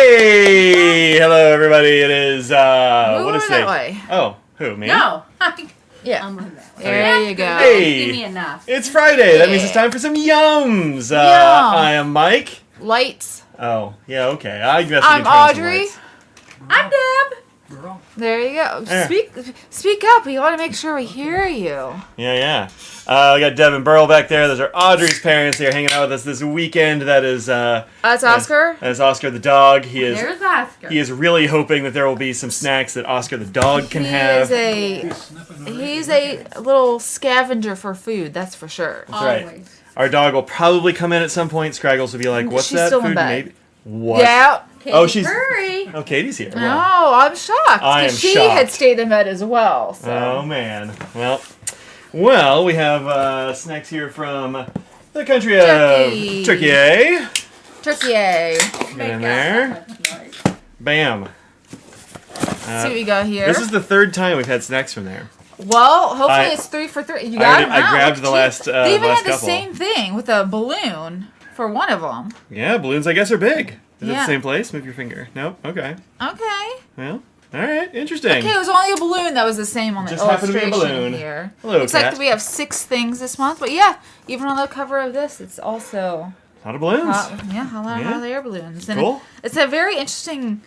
Hey! Hello, everybody. It is, what is that it? way. Oh, who, me? No. Yeah. I'm on that way. There you go. Hey! Give me enough. It's Friday. That means it's time for some yums. Yum. I am Mike. Lights. Oh, yeah, okay. I guess I'm Audrey. I'm Deb. There you go. Yeah. Speak up. We want to make sure we hear you. Yeah. We got Deb and Burl back there. Those are Audrey's parents. They're hanging out with us this weekend. That is, That's Oscar. That's Oscar the dog. There's Oscar. He is really hoping that there will be some snacks that Oscar the dog can have. He's a little scavenger for food. That's for sure. That's right. Always. Our dog will probably come in at some point. Scraggles will be like, "What's She's that still in food?" bed. Maybe. What? Yeah. Oh, she's. Hurry. Oh, Katie's here. No, Wow. I'm shocked. I am Because she shocked. had stayed in bed as well. So. Oh man. Well, we have snacks here from the country of Turkey. Turkey. Turkey. Get in there. Bam. See what we got here. This is the third time we've had snacks from there. Well, hopefully I- it's 3 for 3. You got them I out. grabbed Look the cute. last. They even last had the couple. same thing with a balloon for one of them. Yeah, balloons. I guess are big. Is it Yeah. the same place? Move your finger. Nope. Okay. Okay. Well. All right. Interesting. Okay, it was only a balloon that was the same on the Just happened to be a illustration balloon. here. Hello, Looks cat. like we have 6 things this month, but yeah, even on the cover of this, it's also A lot of balloons. hot air balloons. And Cool. it's a very interesting,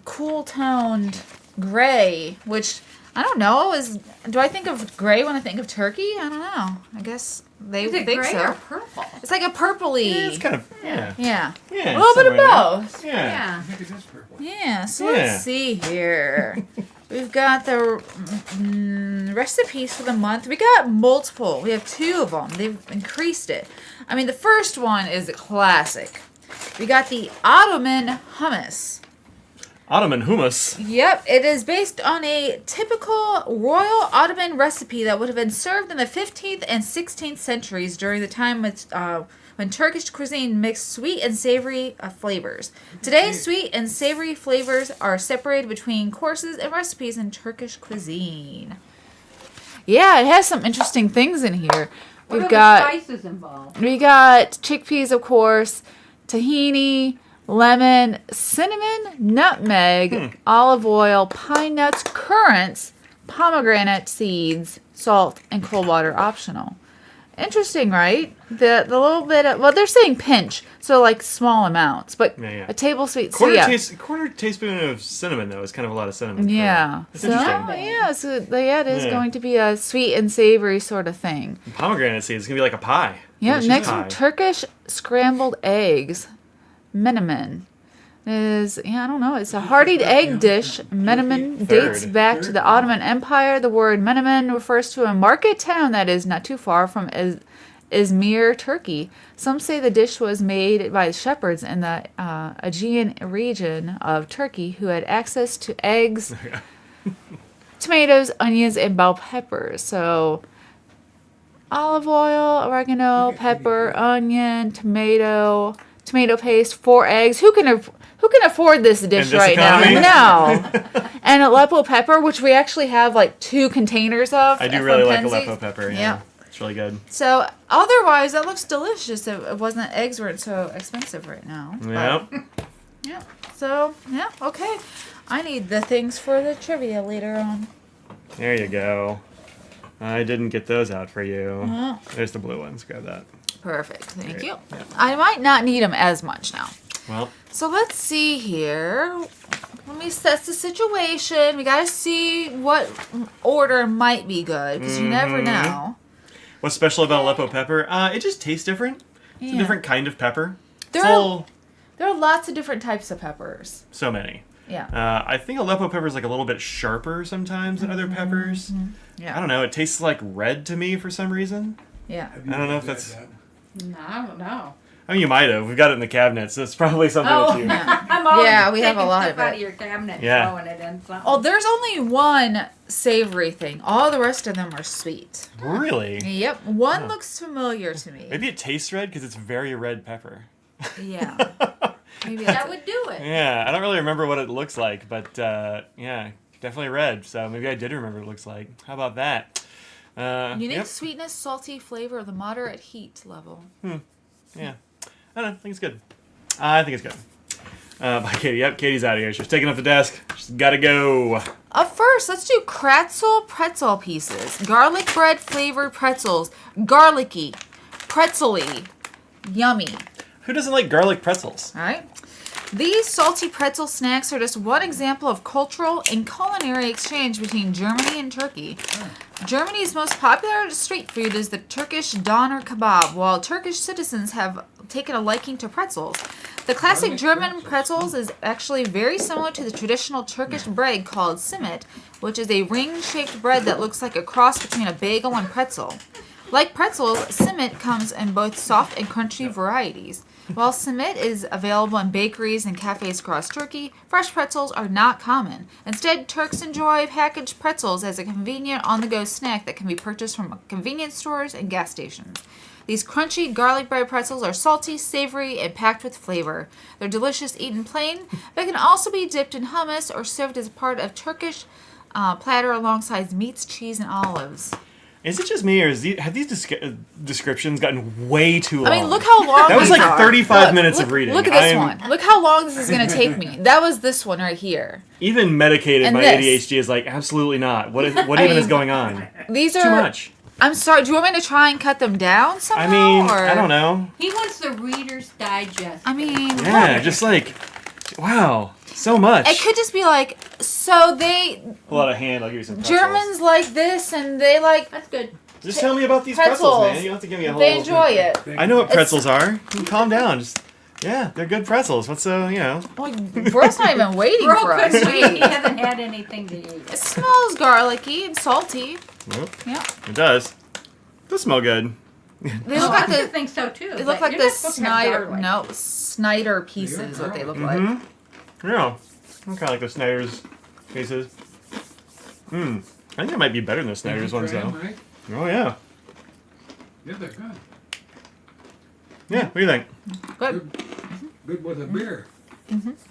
cool toned gray, which I don't know. Do I think of gray when I think of turkey? I don't know. I guess they Is it think gray so. or purple? It's like a purpley. Yeah, it's kind of. Yeah. Yeah. Yeah. A little bit of somewhere in there. both. Yeah. Yeah. Yeah, so Yeah. let's see here. We've got the recipes for the month. We got multiple. We have 2 of them. They've increased it. I mean, the first one is a classic. We got the Ottoman hummus. Ottoman hummus. Yep, it is based on a typical Royal Ottoman recipe that would have been served in the 15th and 16th centuries during the time when Turkish cuisine mixed sweet and savory flavors. Today, sweet and savory flavors are separated between courses and recipes in Turkish cuisine. Yeah, it has some interesting things in here. What We've are got the spices involved? we got chickpeas, of course, tahini, lemon, cinnamon, nutmeg, olive oil, pine nuts, currants, pomegranate seeds, salt, and cold water optional. Interesting, right? The little bit of, well, they're saying pinch, so like small amounts, but Yeah. a tablespoon. Quarter teaspoon of cinnamon though is kind of a lot of cinnamon. Yeah. That's So interesting. it is Yeah. going to be a sweet and savory sort of thing. Pomegranate seeds. It's gonna be like a pie. Yeah. Delicious Next pie. one, Turkish scrambled eggs, menemen. I don't know. It's a hearty egg dish. Menemen dates back to the Ottoman Empire. The word menemen refers to a market town that is not too far from Izmir, Turkey. Some say the dish was made by shepherds in the Aegean region of Turkey who had access to eggs, tomatoes, onions, and bell peppers. So olive oil, oregano, pepper, onion, tomato paste, 4 eggs. Who can afford this dish this right economy? now? No. And Aleppo pepper, which we actually have like 2 containers of. I do from really like Penzeys. Aleppo pepper. Yeah. Yeah. It's really good. So otherwise, that looks delicious. It wasn't eggs weren't so expensive right now. Yep. Yeah. So yeah, okay. I need the things for the trivia later on. There you go. I didn't get those out for you. Uh-huh. There's the blue ones. Grab that. Perfect. Thank Great. you. Yeah. I might not need them as much now. Well, So let's see here. Let me assess the situation. We gotta see what order might be good because you never know. what's special about Aleppo pepper? It just tastes different. It's a Yeah. different kind of pepper. There It's are- all There are lots of different types of peppers. so many. Yeah. I think Aleppo pepper is like a little bit sharper sometimes than other peppers. Yeah. I don't know. It tastes like red to me for some reason. Yeah. I don't know if that's. No, I don't know. I mean, you might have. We've got it in the cabinet, so it's probably something that you. I'm always Yeah, we have a taking lot stuff of out it. of your cabinet Yeah. and throwing it in something. Oh, there's only one savory thing. All the rest of them are sweet. Really? Yep. One looks familiar to me. Maybe it tastes red because it's very red pepper. Yeah. Maybe that that's would do it. Yeah, I don't really remember what it looks like, but yeah, definitely red. So maybe I did remember what it looks like. How about that? Unique Yep. sweetness, salty flavor, the moderate heat level. Yeah. I don't know. I think it's good. I think it's good. By Katie. Yep, Katie's out of here. She's taking up the desk. She's got to go. Up first, let's do Kratzel pretzel pieces. Garlic bread flavored pretzels. Garlicky. Pretzely. Yummy. Who doesn't like garlic pretzels? All right. These salty pretzel snacks are just one example of cultural and culinary exchange between Germany and Turkey. Germany's most popular street food is the Turkish doner kebab, while Turkish citizens have taken a liking to pretzels. The classic German pretzels is actually very similar to the traditional Turkish bread called simit, which is a ring-shaped bread that looks like a cross between a bagel and pretzel. Like pretzels, simit comes in both soft and crunchy varieties. While simit is available in bakeries and cafes across Turkey, fresh pretzels are not common. Instead, Turks enjoy packaged pretzels as a convenient on-the-go snack that can be purchased from convenience stores and gas stations. These crunchy garlic bread pretzels are salty, savory, and packed with flavor. They're delicious eaten plain, but can also be dipped in hummus or served as part of Turkish platter alongside meats, cheese, and olives. Is it just me, or have these descriptions gotten way too long? I mean, look how long that was these like are. 35 minutes of reading. Look at this one. Look how long this is going to take me. That was this one right here. Even medicated, And my this. ADHD is like, absolutely not. What even is going on? These are Too much. I'm sorry. Do you want me to try and cut them down somehow? I mean, or? I don't know. He wants the Reader's Digest. I mean, Yeah, just like, wow, so much. it could just be like, so they Pull out a hand, I'll give you some pretzels. Germans like this, and they like That's good. Just tell me about these pretzels, man. You don't have to give me a whole... They enjoy it. I know what pretzels are. Calm down. Just, yeah, they're good pretzels. What's so, Well, Bro's not even waiting Bro for us. couldn't wait. He Jeez. hasn't had anything to eat. It smells garlicky and salty. Well, Yeah. it does. It does smell good. They Oh, look like I the think so too. they look like You're the not supposed to have Snyder garlic. Snyder pieces. What they look like. Mm-hmm. Yeah. I'm kind of like the Snyder's pieces. I think it might be better than the Snyder's ones, though. Oh, yeah. Yeah, they're good. Yeah, what do you think? Good. Good with a beer.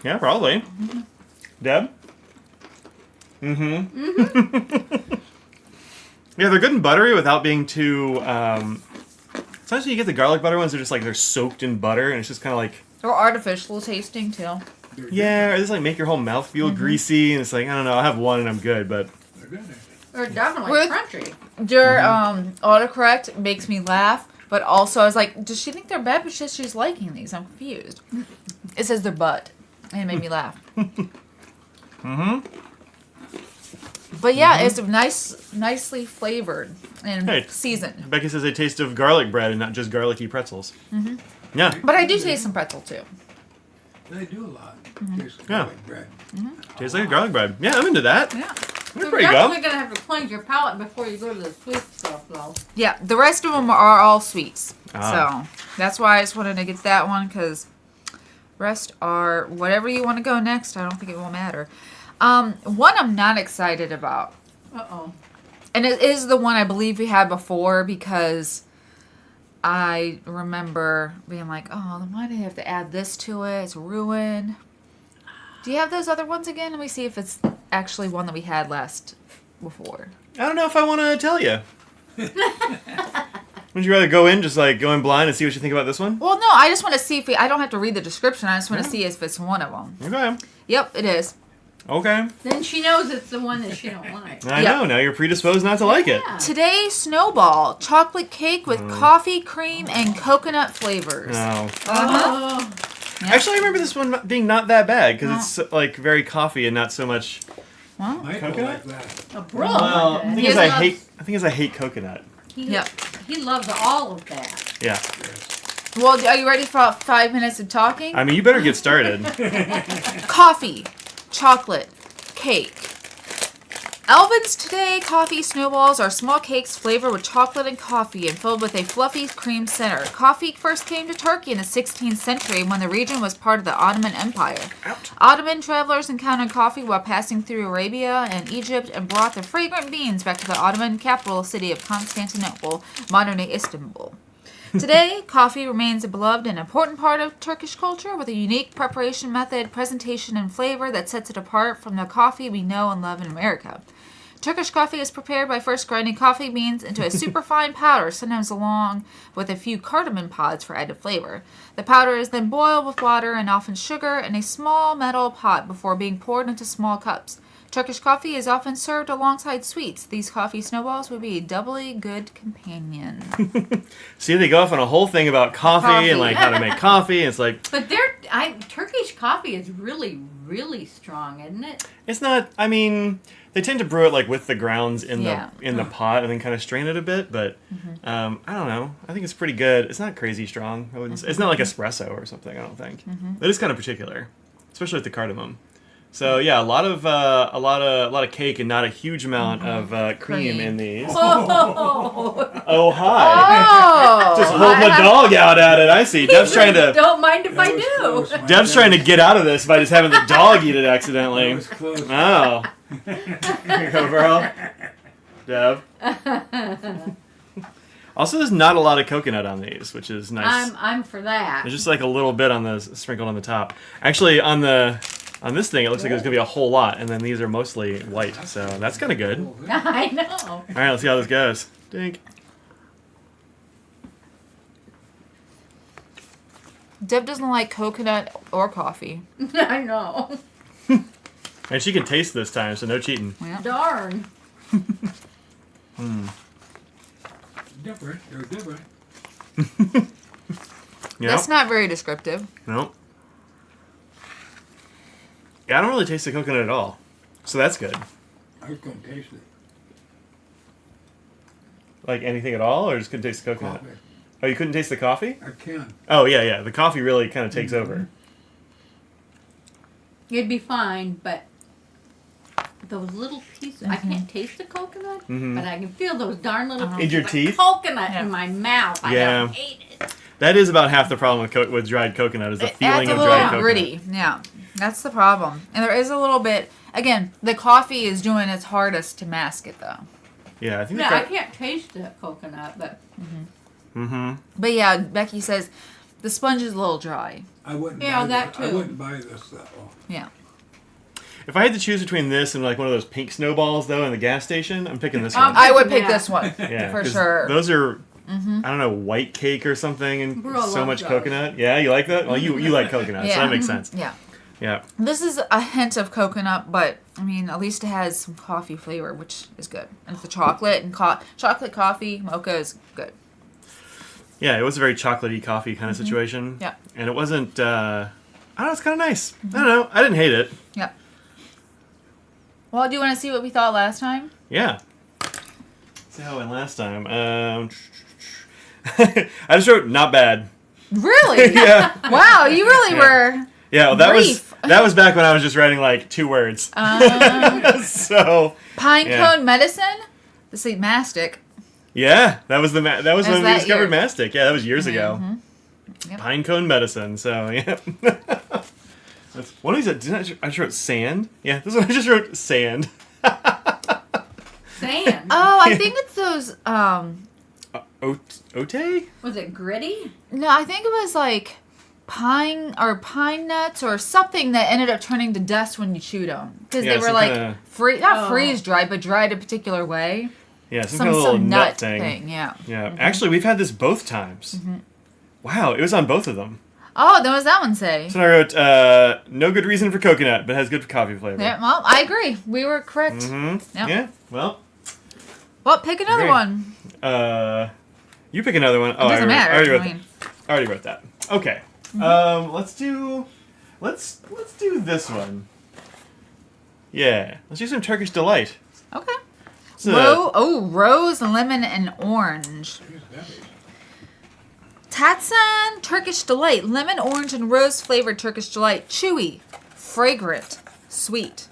Yeah, probably. Deb? Yeah, they're good and buttery without being too... sometimes when you get the garlic butter ones, they're just like, they're soaked in butter, and it's just kind of like... Or artificial tasting too. They're Yeah, or just like make your whole mouth feel greasy, and it's like, I don't know, I'll have one and I'm good, but... They're good. They're definitely With- crunchy. Your autocorrect makes me laugh, but also I was like, does she think they're bad? But she's liking these. I'm confused. It says they're butt, and it made me laugh. But yeah, it's nicely flavored and Hey. seasoned. Becky says they taste of garlic bread and not just garlicky pretzels. Yeah. But I do taste some pretzel too. They do a lot. Tastes like Yeah. garlic bread. Tastes like a garlic bread. Yeah, I'm into that. Yeah. There You're you go. definitely gonna have to cleanse your palate before you go to the sweet stuff, though. Yeah, the rest of them are all sweets. Ah. So that's why I just wanted to get that one because rest are whatever you want to go next. I don't think it will matter. One I'm not excited about. Uh-oh. And it is the one I believe we had before because I remember being like, oh, then why do they have to add this to it? It's ruined. Do you have those other ones again? Let me see if it's actually one that we had before. I don't know if I want to tell you. Would you rather go in blind and see what you think about this one? Well, no, I just want to see if I don't have to read the description. I just want to see if it's one of them. Okay. Yep, it is. Okay. Then she knows it's the one that she don't like. I Yep. know. Now you're predisposed not to like it. Yeah. Today, Snowball chocolate cake with coffee, cream, and coconut flavors. No. Oh. Yeah. Actually, I remember this one being not that bad because it's like very coffee and not so much. Well, Michael Coconut? like that. A bro. Well, the thing He is, I loves- hate coconut. Yep. He loves all of that. Yeah. Yes. well, are you ready for 5 minutes of talking? I mean, you better get started. Coffee, chocolate, cake. Elvin's Today Coffee Snowballs are small cakes flavored with chocolate and coffee and filled with a fluffy cream center. Coffee first came to Turkey in the 16th century when the region was part of the Ottoman Empire. Ottoman travelers encountered coffee while passing through Arabia and Egypt and brought the fragrant beans back to the Ottoman capital city of Constantinople, modern-day Istanbul. Today, coffee remains a beloved and important part of Turkish culture with a unique preparation method, presentation, and flavor that sets it apart from the coffee we know and love in America. Turkish coffee is prepared by first grinding coffee beans into a superfine powder, sometimes along with a few cardamom pods for added flavor. The powder is then boiled with water and often sugar in a small metal pot before being poured into small cups. Turkish coffee is often served alongside sweets. These coffee snowballs would be a doubly good companion. See, they go off on a whole thing about coffee and like how to make coffee. And it's like, But Turkish coffee is really, really strong, isn't it? it's not. I mean, they tend to brew it like with the grounds in Yeah. the pot and then kind of strain it a bit. But I don't know. I think it's pretty good. It's not crazy strong. I wouldn't. It's not like espresso or something. I don't think. It is kind of particular, especially with the cardamom. So yeah, a lot of cake and not a huge amount of cream in these. Oh, Oh hi! Oh! Just holding the dog out at it. I see. Dev's trying to. don't mind if I That was do. close, my Dev's God. trying to get out of this by just having the dog eat it That accidentally. was close. Oh. Here you go, girl. Dev. Also, there's not a lot of coconut on these, which is nice. I'm for that. There's just like a little bit on the sprinkled on the top. Actually, on this thing, it looks like there's gonna be a whole lot, and then these are mostly white, so that's kind of good. All I know. right, let's see how this goes. Dink. Deb doesn't like coconut or coffee. I know. And she can taste this time, so no cheating. Yeah. Darn. Different. They're different. Yeah. That's not very descriptive. No. Yeah, I don't really taste the coconut at all, so that's good. I was going to taste it. Like anything at all, or just couldn't taste the coconut? Coffee. Oh, you couldn't taste the coffee? I can. Oh yeah. The coffee really kind of takes over. It'd be fine, but those little pieces, I can't taste the coconut, but I can feel those darn little pieces In your of teeth? coconut Yeah. in my mouth. Yeah. I hate it. That is about half the problem with dried coconut is the It feeling adds a of little dried coconut. gritty. Yeah, that's the problem. And there is a little bit. Again, the coffee is doing its hardest to mask it, though. Yeah, I think. Yeah, I can't taste the coconut, but Mm-hmm. But yeah, Becky says the sponge is a little dry. I wouldn't Yeah, buy that I too. wouldn't buy this stuff. Yeah. If I had to choose between this and like one of those pink snowballs though in the gas station, I'm picking this one. I would pick Yeah. this one Yeah, for 'cause sure. Those are. I don't know, white cake or something, and Bro so loves much those. coconut. Yeah, you like that? Well, you like coconut, so Yeah. that makes sense. Yeah. Yeah. This is a hint of coconut, but I mean, at least it has some coffee flavor, which is good. And it's the chocolate and chocolate coffee mocha is good. Yeah, it was a very chocolatey coffee kind of situation. Yeah. And it wasn't. I don't know. It's kind of nice. I don't know. I didn't hate it. Yeah. Well, do you want to see what we thought last time? Yeah. See how it went last time. I just wrote not bad. Really? Yeah. Wow, you really were. Yeah. Well, that Brief. was back when I was just writing like 2 words. So Pine Yeah. cone medicine. This is mastic. yeah, that was when we that discovered year? mastic. Yeah, that was years ago. Yep. Pine cone medicine. So yeah. That's, what is it? I just wrote sand. Yeah, this one I just wrote sand. sand. Oh, I think it's those. Ote? Was it gritty? No, I think it was like pine nuts or something that ended up turning to dust when you chewed them because Yeah, they were some like kinda- not Oh. freeze dried, but dried a particular way. Yeah, some kind of little nut thing. Yeah. Yeah, actually, we've had this both times. Wow, it was on both of them. Oh, then what does that one say? So I wrote, no good reason for coconut, but has good coffee flavor. Yeah, well, I agree. We were correct. Mm-hmm. Yep. Yeah, well, Well, pick another Great. one. you pick another one. Oh, Doesn't matter. I already I wrote, mean, I already wrote that. Okay. Let's do this one. Yeah, let's do some Turkish delight. okay. It's a- Rose, lemon, and orange. Here's that. Tatsan Turkish Delight. Lemon, orange, and rose flavored Turkish Delight. Chewy, fragrant, sweet.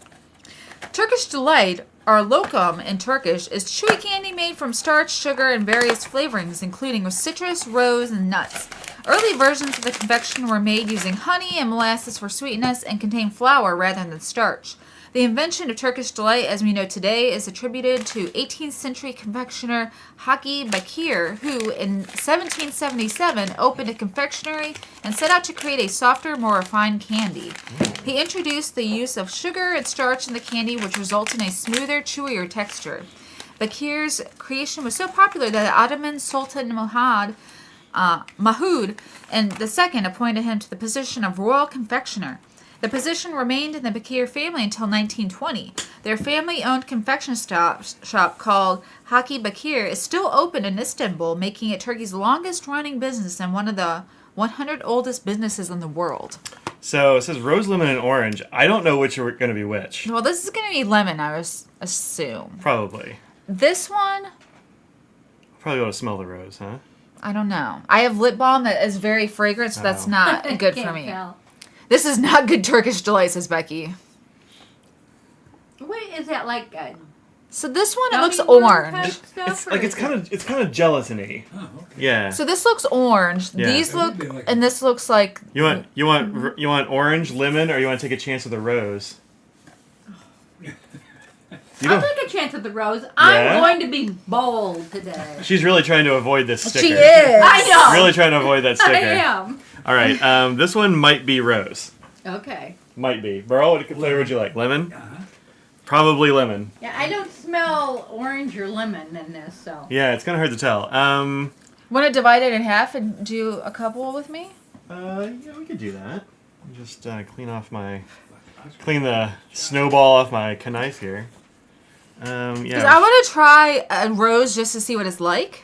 Turkish Delight, or lokum in Turkish, is chewy candy made from starch, sugar, and various flavorings, including with citrus, rose, and nuts. Early versions of the confection were made using honey and molasses for sweetness and contain flour rather than starch. The invention of Turkish delight, as we know today, is attributed to 18th century confectioner Haki Bakir, who in 1777 opened a confectionery and set out to create a softer, more refined candy. He introduced the use of sugar and starch in the candy, which results in a smoother, chewier texture. Bakir's creation was so popular that the Ottoman Sultan Mahmud II appointed him to the position of royal confectioner. The position remained in the Bakir family until 1920. Their family-owned confection shop called Haki Bakir is still open in Istanbul, making it Turkey's longest-running business and one of the 100 oldest businesses in the world. So it says rose, lemon, and orange. I don't know which are going to be which. Well, this is going to be lemon, I assume. Probably. This one, Probably want to smell the rose, huh? I don't know. I have lip balm that is very fragrant, so that's not good for Can't me. tell. This is not good Turkish delight, says Becky. Wait, is that like a So this one, it looks gummy worm orange. type stuff, It's or like is it's kind of gelatiny. Oh, okay. Yeah. So this looks orange. Yeah. These That would look, be like- and this looks like. You want orange, lemon, or you want to take a chance with a rose? You I'll don't. take a chance at the rose. Yeah? I'm going to be bold today. She's really trying to avoid this sticker. She is. I know. Really trying to avoid that sticker. I am. All right. This one might be rose. Okay. Might be. Burl, what flavor would you like? Lemon? Uh-huh. Probably lemon. Yeah, I don't smell orange or lemon in this, so. Yeah, it's kind of hard to tell. Want to divide it in half and do a couple with me? Yeah, we could do that. Just clean the snowball off my knife here. Because Yeah. I want to try a rose just to see what it's like.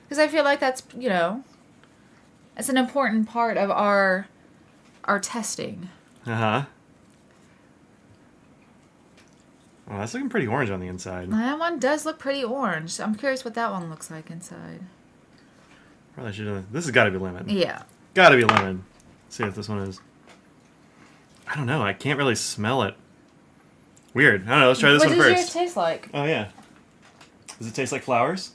Because I feel like that's, it's an important part of our testing. Uh-huh. Oh, that's looking pretty orange on the inside. That one does look pretty orange. I'm curious what that one looks like inside. Probably should have. This has got to be lemon. Yeah. Got to be lemon. Let's see if this one is. I don't know. I can't really smell it. Weird. I don't know. Let's try this What one does first. yours taste like? Oh yeah. Does it taste like flowers?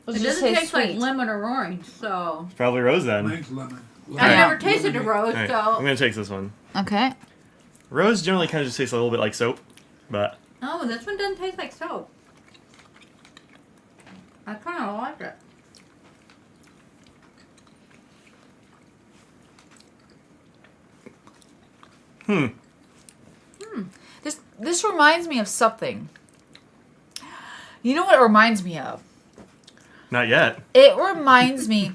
Does It yours doesn't taste like sweet? lemon or orange, so. It's probably rose then. Mine's lemon. I Alright. never tasted a rose, All right. so. I'm gonna take this one. Okay. Rose generally kind of just tastes a little bit like soap, but Oh, this one doesn't taste like soap. I kind of like it. This reminds me of something. You know what it reminds me of? not yet. It reminds me,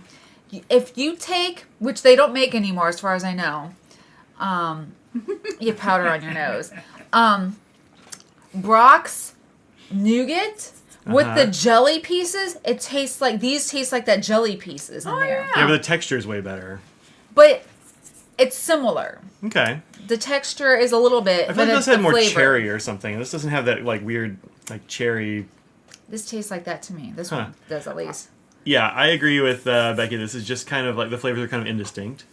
if you take, which they don't make anymore as far as I know, you have powder on your nose. Brock's nougat with the jelly pieces, these taste like that jelly pieces in there. yeah. Yeah, but the texture is way better. But it's similar. Okay. The texture is a little bit, I feel but like it's this had the more flavor. cherry or something. This doesn't have that like weird like cherry. This tastes like that to me. This Huh. one does at least. Yeah, I agree with Becky. This is just kind of like the flavors are kind of indistinct.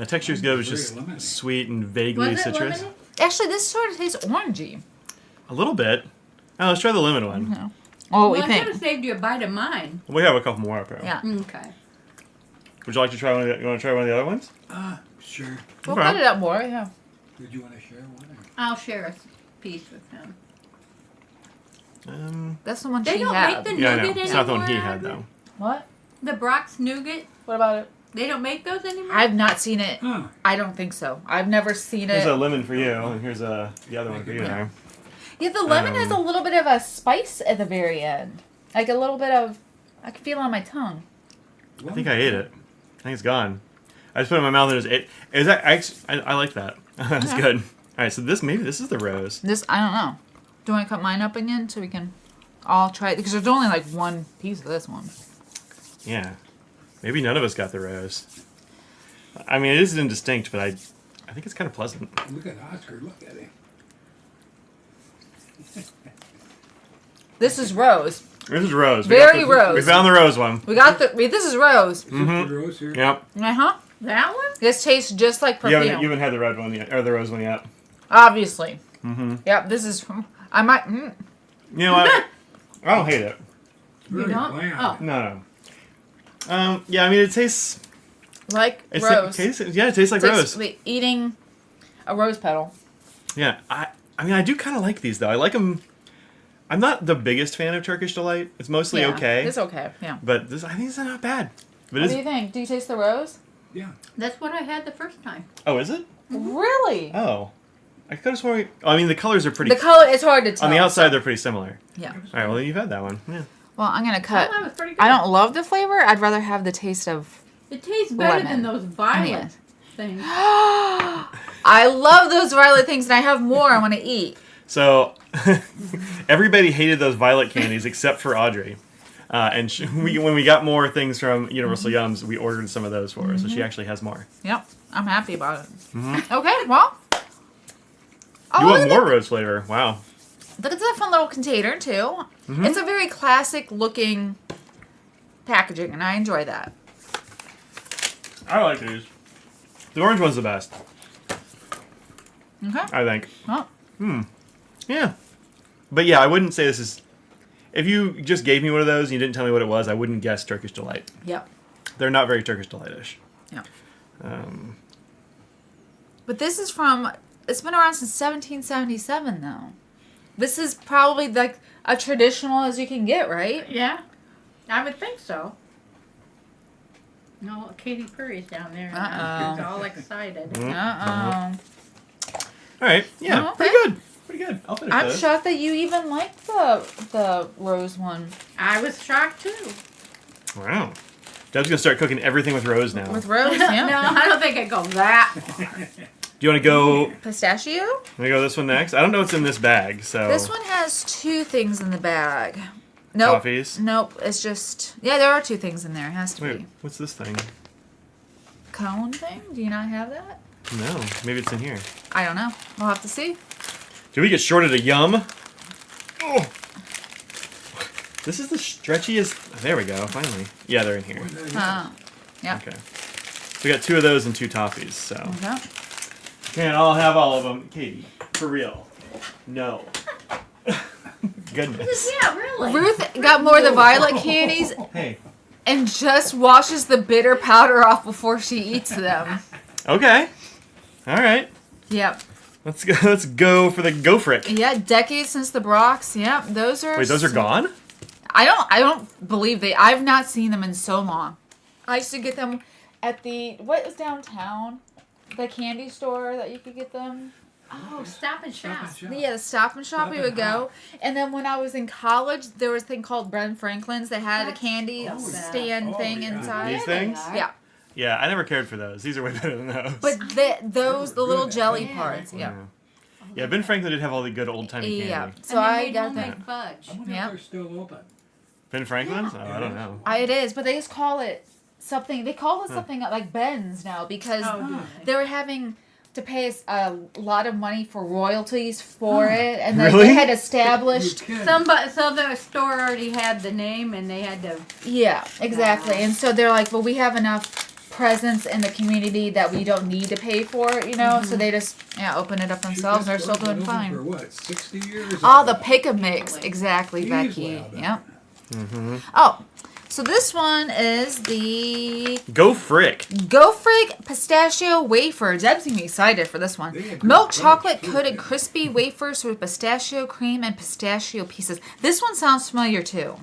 Texture's good. It's Very just lemony. sweet and vaguely Was it citrus. lemony? Actually, this sort of tastes orangey. A little bit. Oh, let's try the lemon one. Oh, Well, we I should have think. saved you a bite of mine. We have a couple more up here. Yeah. Okay. Would you like to try one? You want to try one of the other ones? Sure. We'll Okay. cut it up more, yeah. Did you want to share one? Or? I'll share a piece with him. That's the one They she don't had. make the Yeah, I know. nougat It's not the one he anymore, had though. What? The Brock's nougat. What about it? They don't make those anymore. I've not seen it. Huh. I don't think so. I've never seen Here's a it. lemon for you, and here's the other one for you. There. Yeah, the lemon has a little bit of a spice at the very end. Like a little bit of, I can feel it on my tongue. I think I ate it. I think it's gone. I just put it in my mouth and it was it. Is that I like that. That's good. All right, so maybe this is the rose. This, I don't know. Do you want to cut mine up again so we can all try it? Because there's only like one piece of this one. Yeah, maybe none of us got the rose. I mean, it is indistinct, but I think it's kind of pleasant. Look at Oscar. Look at him. This is rose. This is rose. Very We rose. found the rose one. We got this is rose. Is this the rose here? Yep. Uh-huh. that one? This tastes just like You perfume. haven't had the red one yet, or the rose one yet. Obviously. Mm-hmm. Yep, this is, I might, You know what? I don't hate it. Very don't? bland. Oh. No. Yeah, I mean, it tastes. like It rose. tastes like It's rose. like eating a rose petal. Yeah, I mean, I do kind of like these though. I like them. I'm not the biggest fan of Turkish Delight. It's mostly Yeah, okay. It's okay. Yeah. But I think it's not bad. But What do you think? Do you taste the rose? Yeah. That's what I had the first time. Oh, is it? Really? Oh, I could have sworn. Oh, I mean, the colors are pretty. The color, it's hard to tell. On the outside, they're pretty similar. Yeah. All right, well, then you've had that one. Yeah. Well, I'm going to cut. Oh, that was pretty good. I don't love the flavor. I'd rather have the taste of. It tastes better Lemon. than those violet Onion. things. I love those violet things, and I have more I want to eat. So, everybody hated those violet candies except for Audrey. And when we got more things from Universal Yums, we ordered some of those for her. So she actually has more. Yep. I'm happy about it. Okay, well. Oh, You look want at more rose flavor? Wow. Look, it's a fun little container, too. It's a very classic looking packaging, and I enjoy that. I like these. The orange one's the best, Okay. I think. Well, Yeah. But yeah, I wouldn't say this is... If you just gave me one of those and you didn't tell me what it was, I wouldn't guess Turkish Delight. yep. They're not very Turkish Delight-ish. Yeah. Um, But this is from... It's been around since 1777, though. This is probably like a traditional as you can get, right? Yeah, I would think so. No, Katy Perry's down there. Uh-oh. She's all excited. Uh-oh. all right. Yeah, Oh, okay. pretty good. Pretty good. I'll finish I'm those. shocked that you even like the rose one. I was shocked too. Wow. Deb's going to start cooking everything with rose now. With rose, yeah. No, I don't think it goes that far. Do you want to go... Pistachio? Want to go this one next? I don't know what's in this bag, so... This one has two things in the bag. Nope. Toffees? Nope. It's just... Yeah, there are two things in there. It has to Wait, be. what's this thing? Cone thing? Do you not have that? No, maybe it's in here. I don't know. We'll have to see. Did we get shorted a yum? Oh! This is the stretchiest... There we go, finally. Yeah, they're in here. Oh. Yeah. Okay. So we got two of those and two toffees, so... Okay. Can't all have all of them. Katie, for real. No. Goodness. Yeah, really. Ruth got more of the violet candies Hey. and just washes the bitter powder off before she eats them. Okay. All right. Yep. Let's go. Let's go for the gofrick. Yeah, decades since the Brocs. Yep, those are. Wait, those are gone? I don't believe they. I've not seen them in so long. I used to get them at the what was downtown, the candy store that you could get them. Oh, Stop and Shop. Yeah, the Stop and Shop we would go. And then when I was in college, there was a thing called Ben Franklin's. They had a candy Oh, stand yeah. thing Oh, yeah. inside. These things? Yeah, Yeah, I never cared for those. These are way better than those. but the little jelly parts. Yeah. Yeah, Ben Franklin did have all the good old timey candy. Yeah. So And they I made got homemade them. fudge. I wonder Yeah. if they're still open. Ben Franklin's? Oh, I don't know. It is, but they just call it something. They call it something like Ben's now because Oh, do they were having to pay us a lot of money for royalties for it, and then Really? they had established. You can. So the store already had the name, and they had to. Yeah, exactly. And so they're like, well, we have enough presence in the community that we don't need to pay for it, you know. So they just open it up themselves, and they're still doing For fine. what, 60 years? Oh, the pick a mix, exactly, Easily, Becky. I'll bet. Yep. Mm-hmm. Oh, so this one is the Gofrick. Gofrig Pistachio Wafer. Deb's gonna be excited for this one. They had Milk good chocolate fudge, too, coated yeah. crispy wafers with pistachio cream and pistachio pieces. This one sounds familiar too.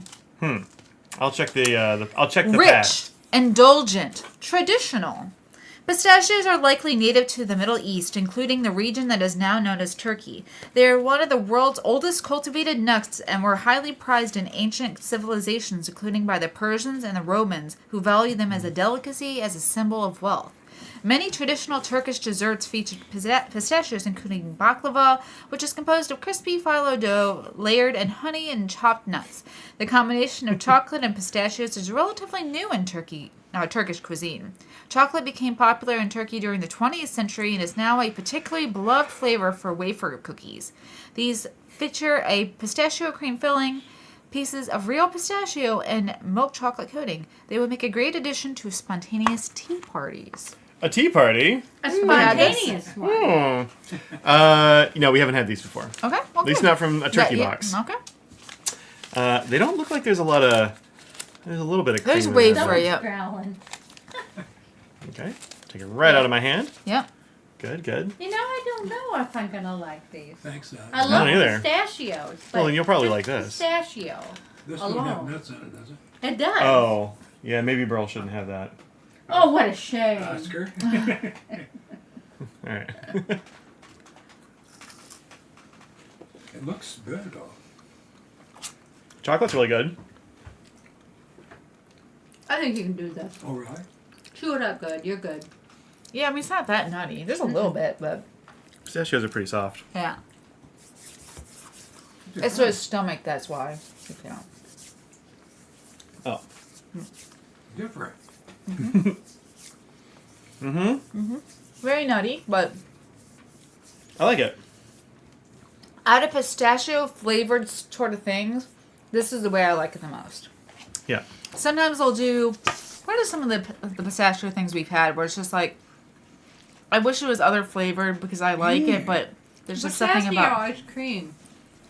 I'll check the I'll check the Rich, pack. indulgent, traditional. Pistachios are likely native to the Middle East, including the region that is now known as Turkey. They are one of the world's oldest cultivated nuts and were highly prized in ancient civilizations, including by the Persians and the Romans, who valued them as a delicacy, as a symbol of wealth. Many traditional Turkish desserts featured pistachios, including baklava, which is composed of crispy phyllo dough layered in honey and chopped nuts. The combination of chocolate and pistachios is relatively new in Turkish cuisine. Chocolate became popular in Turkey during the 20th century and is now a particularly beloved flavor for wafer cookies. These feature a pistachio cream filling, pieces of real pistachio, and milk chocolate coating. They would make a great addition to spontaneous tea parties. A tea party? A spontaneous one. We haven't had these before. Okay, well, At least good. not from a turkey Yeah, box. Okay. They don't look like there's a lot of... There's a little bit of cream There's in wafer, there. Someone's yep. growling. Okay. Take it right out of my hand. Yep. Good, good. You know, I don't know if I'm gonna like these. Thanks, Don. I don't love either. pistachios. But Well, then you'll probably just like this. Pistachio. This don't have alone. nuts in it, does it? It does. Oh, yeah, maybe Burl shouldn't have that. Oh, what a shame. Oscar? All right. It looks good, though. Chocolate's really good. I think you can do this. Oh, really? Chew it up good. You're good. Yeah, I mean, it's not that nutty. There's a little bit, but Pistachios are pretty soft. yeah. It's his stomach, that's why. Yeah. Oh. Different. Mm-hmm. Very nutty, but I like it. out of pistachio flavored sort of things, this is the way I like it the most. Yeah. Sometimes I'll do, what are some of the pistachio things we've had where it's just like, I wish it was other flavored because I like it, but there's just something Pistachio about. ice cream.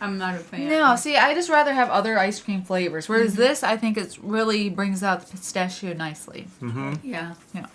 I'm not a fan. No, see, I just rather have other ice cream flavors. Whereas this, I think it really brings out the pistachio nicely. Mm-hmm. Yeah. Yeah.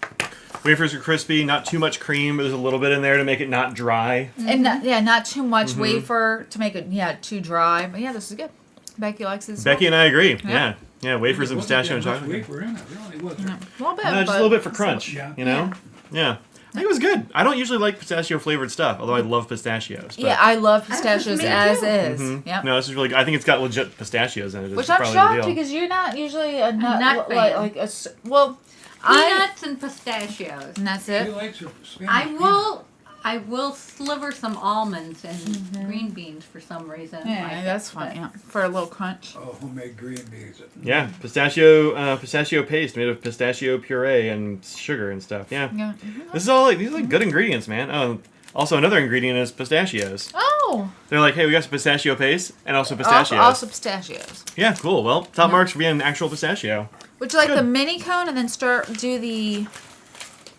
Wafers are crispy, not too much cream, but there's a little bit in there to make it not dry. And not, not too much wafer to make it, too dry. But yeah, this is good. Becky likes this. Becky and I agree. Yeah. Yeah. Yeah, wafers and pistachio and chocolate. Wafer in it, really, was there? A little bit. No, just but a little bit for crunch. Yeah. You know? Yeah. I think it was good. I don't usually like pistachio flavored stuff, although I love pistachios. But, Yeah, I love pistachios me as too. is. Mhm. Yep. No, this is really good. I think it's got legit pistachios in it. Which Is I'm probably shocked the deal. because you're not usually a nut, nut like, fan. like a well, I Peanuts and pistachios. and that's She it. likes her Spanish I will sliver some almonds and green beans for some reason. Yeah, Like that's it, fine. but- Yeah, for a little crunch. Oh, homemade green beans. Yeah, pistachio paste made of pistachio puree and sugar and stuff. Yeah. Yeah. This is all like, these are like good ingredients, man. Oh, also another ingredient is pistachios. Oh, They're like, hey, we got some pistachio paste and also pistachios. also pistachios. Yeah, cool. Well, top marks for being an actual pistachio. Would you like the Good. mini cone and then do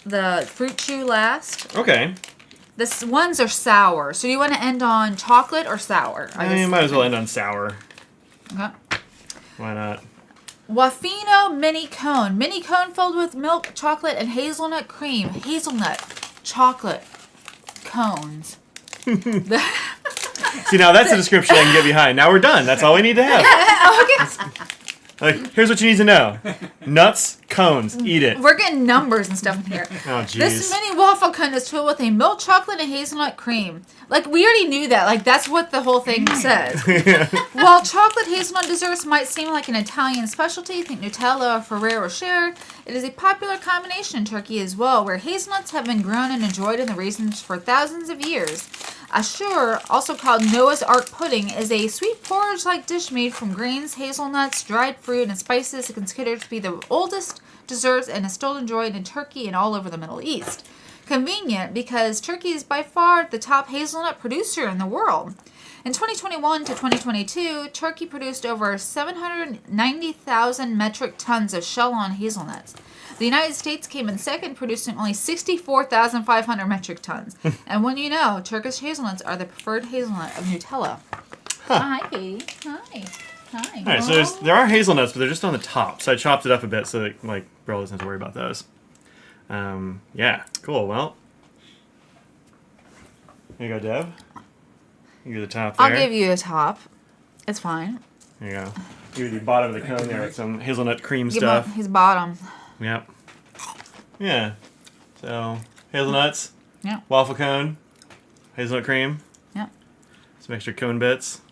the fruit chew last? Okay. This ones are sour. So do you want to end on chocolate or sour? I mean, might as well end on sour. Okay. Why not? Wafino mini cone. Mini cone filled with milk, chocolate, and hazelnut cream. Hazelnut, chocolate, cones. See, now that's a description I can get behind. Now we're done. That's all we need to have. Okay. Like, here's what you need to know. Nuts, cones, eat it. We're getting numbers and stuff in here. Oh, This jeez. mini waffle cone is filled with a milk chocolate and hazelnut cream. Like, we already knew that. Like, that's what the whole thing says. While chocolate hazelnut desserts might seem like an Italian specialty, think Nutella or Ferrero Rocher, it is a popular combination in Turkey as well, where hazelnuts have been grown and enjoyed in the regions for thousands of years. Ashur, also called Noah's Ark pudding, is a sweet porridge-like dish made from grains, hazelnuts, dried fruit, and spices. It's considered to be the oldest dessert and is still enjoyed in Turkey and all over the Middle East. Convenient because Turkey is by far the top hazelnut producer in the world. In 2021 to 2022, Turkey produced over 790,000 metric tons of shell-on hazelnuts. The United States came in second, producing only 64,500 metric tons. And when you know, Turkish hazelnuts are the preferred hazelnut of Nutella. Hi, Katie. Hi. Hi. All right, so there are hazelnuts, but they're just on the top. So I chopped it up a bit so that, like, Bro doesn't have to worry about those. Yeah, cool. Well, here you go, Deb. You do the top there. I'll give you a top. It's fine. There you go. Give you the bottom of the cone there with some hazelnut cream Give stuff. him his bottom. Yep. Yeah. So, hazelnuts. Yep. Waffle cone. Hazelnut cream. Yep. Some extra cone bits.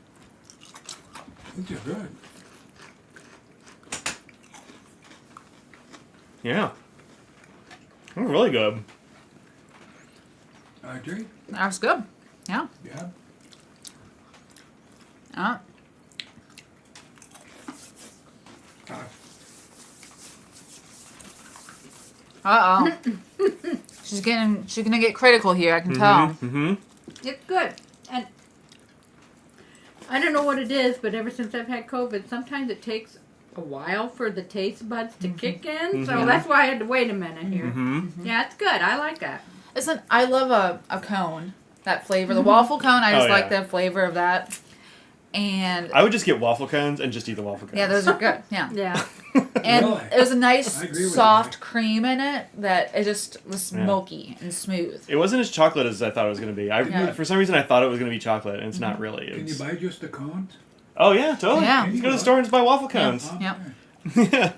These are good. Yeah. They're really good. I agree. That was good. Yeah. Yeah. Uh, Uh-oh. She's gonna get critical here, I can tell. Mm-hmm. It's good. And I don't know what it is, but ever since I've had COVID, sometimes it takes a while for the taste buds to kick in. So that's why I had to wait a minute here. Mm-hmm. Yeah, it's good. I like that. Listen, I love a cone. That flavor. The waffle cone, I just Oh, like yeah. the flavor of that. And I would just get waffle cones and just eat the waffle cones. yeah, those are good. Yeah. Yeah. And Really? it was a nice I agree with soft you. cream in it that it just was smoky and smooth. It wasn't as chocolate as I thought it was going to be. Yeah. For some reason, I thought it was going to be chocolate, and it's not really. Can you It's, buy just the cones? oh, yeah, totally. Yeah. You go to the store and just buy waffle cones. Oh, Yep. okay. Yeah.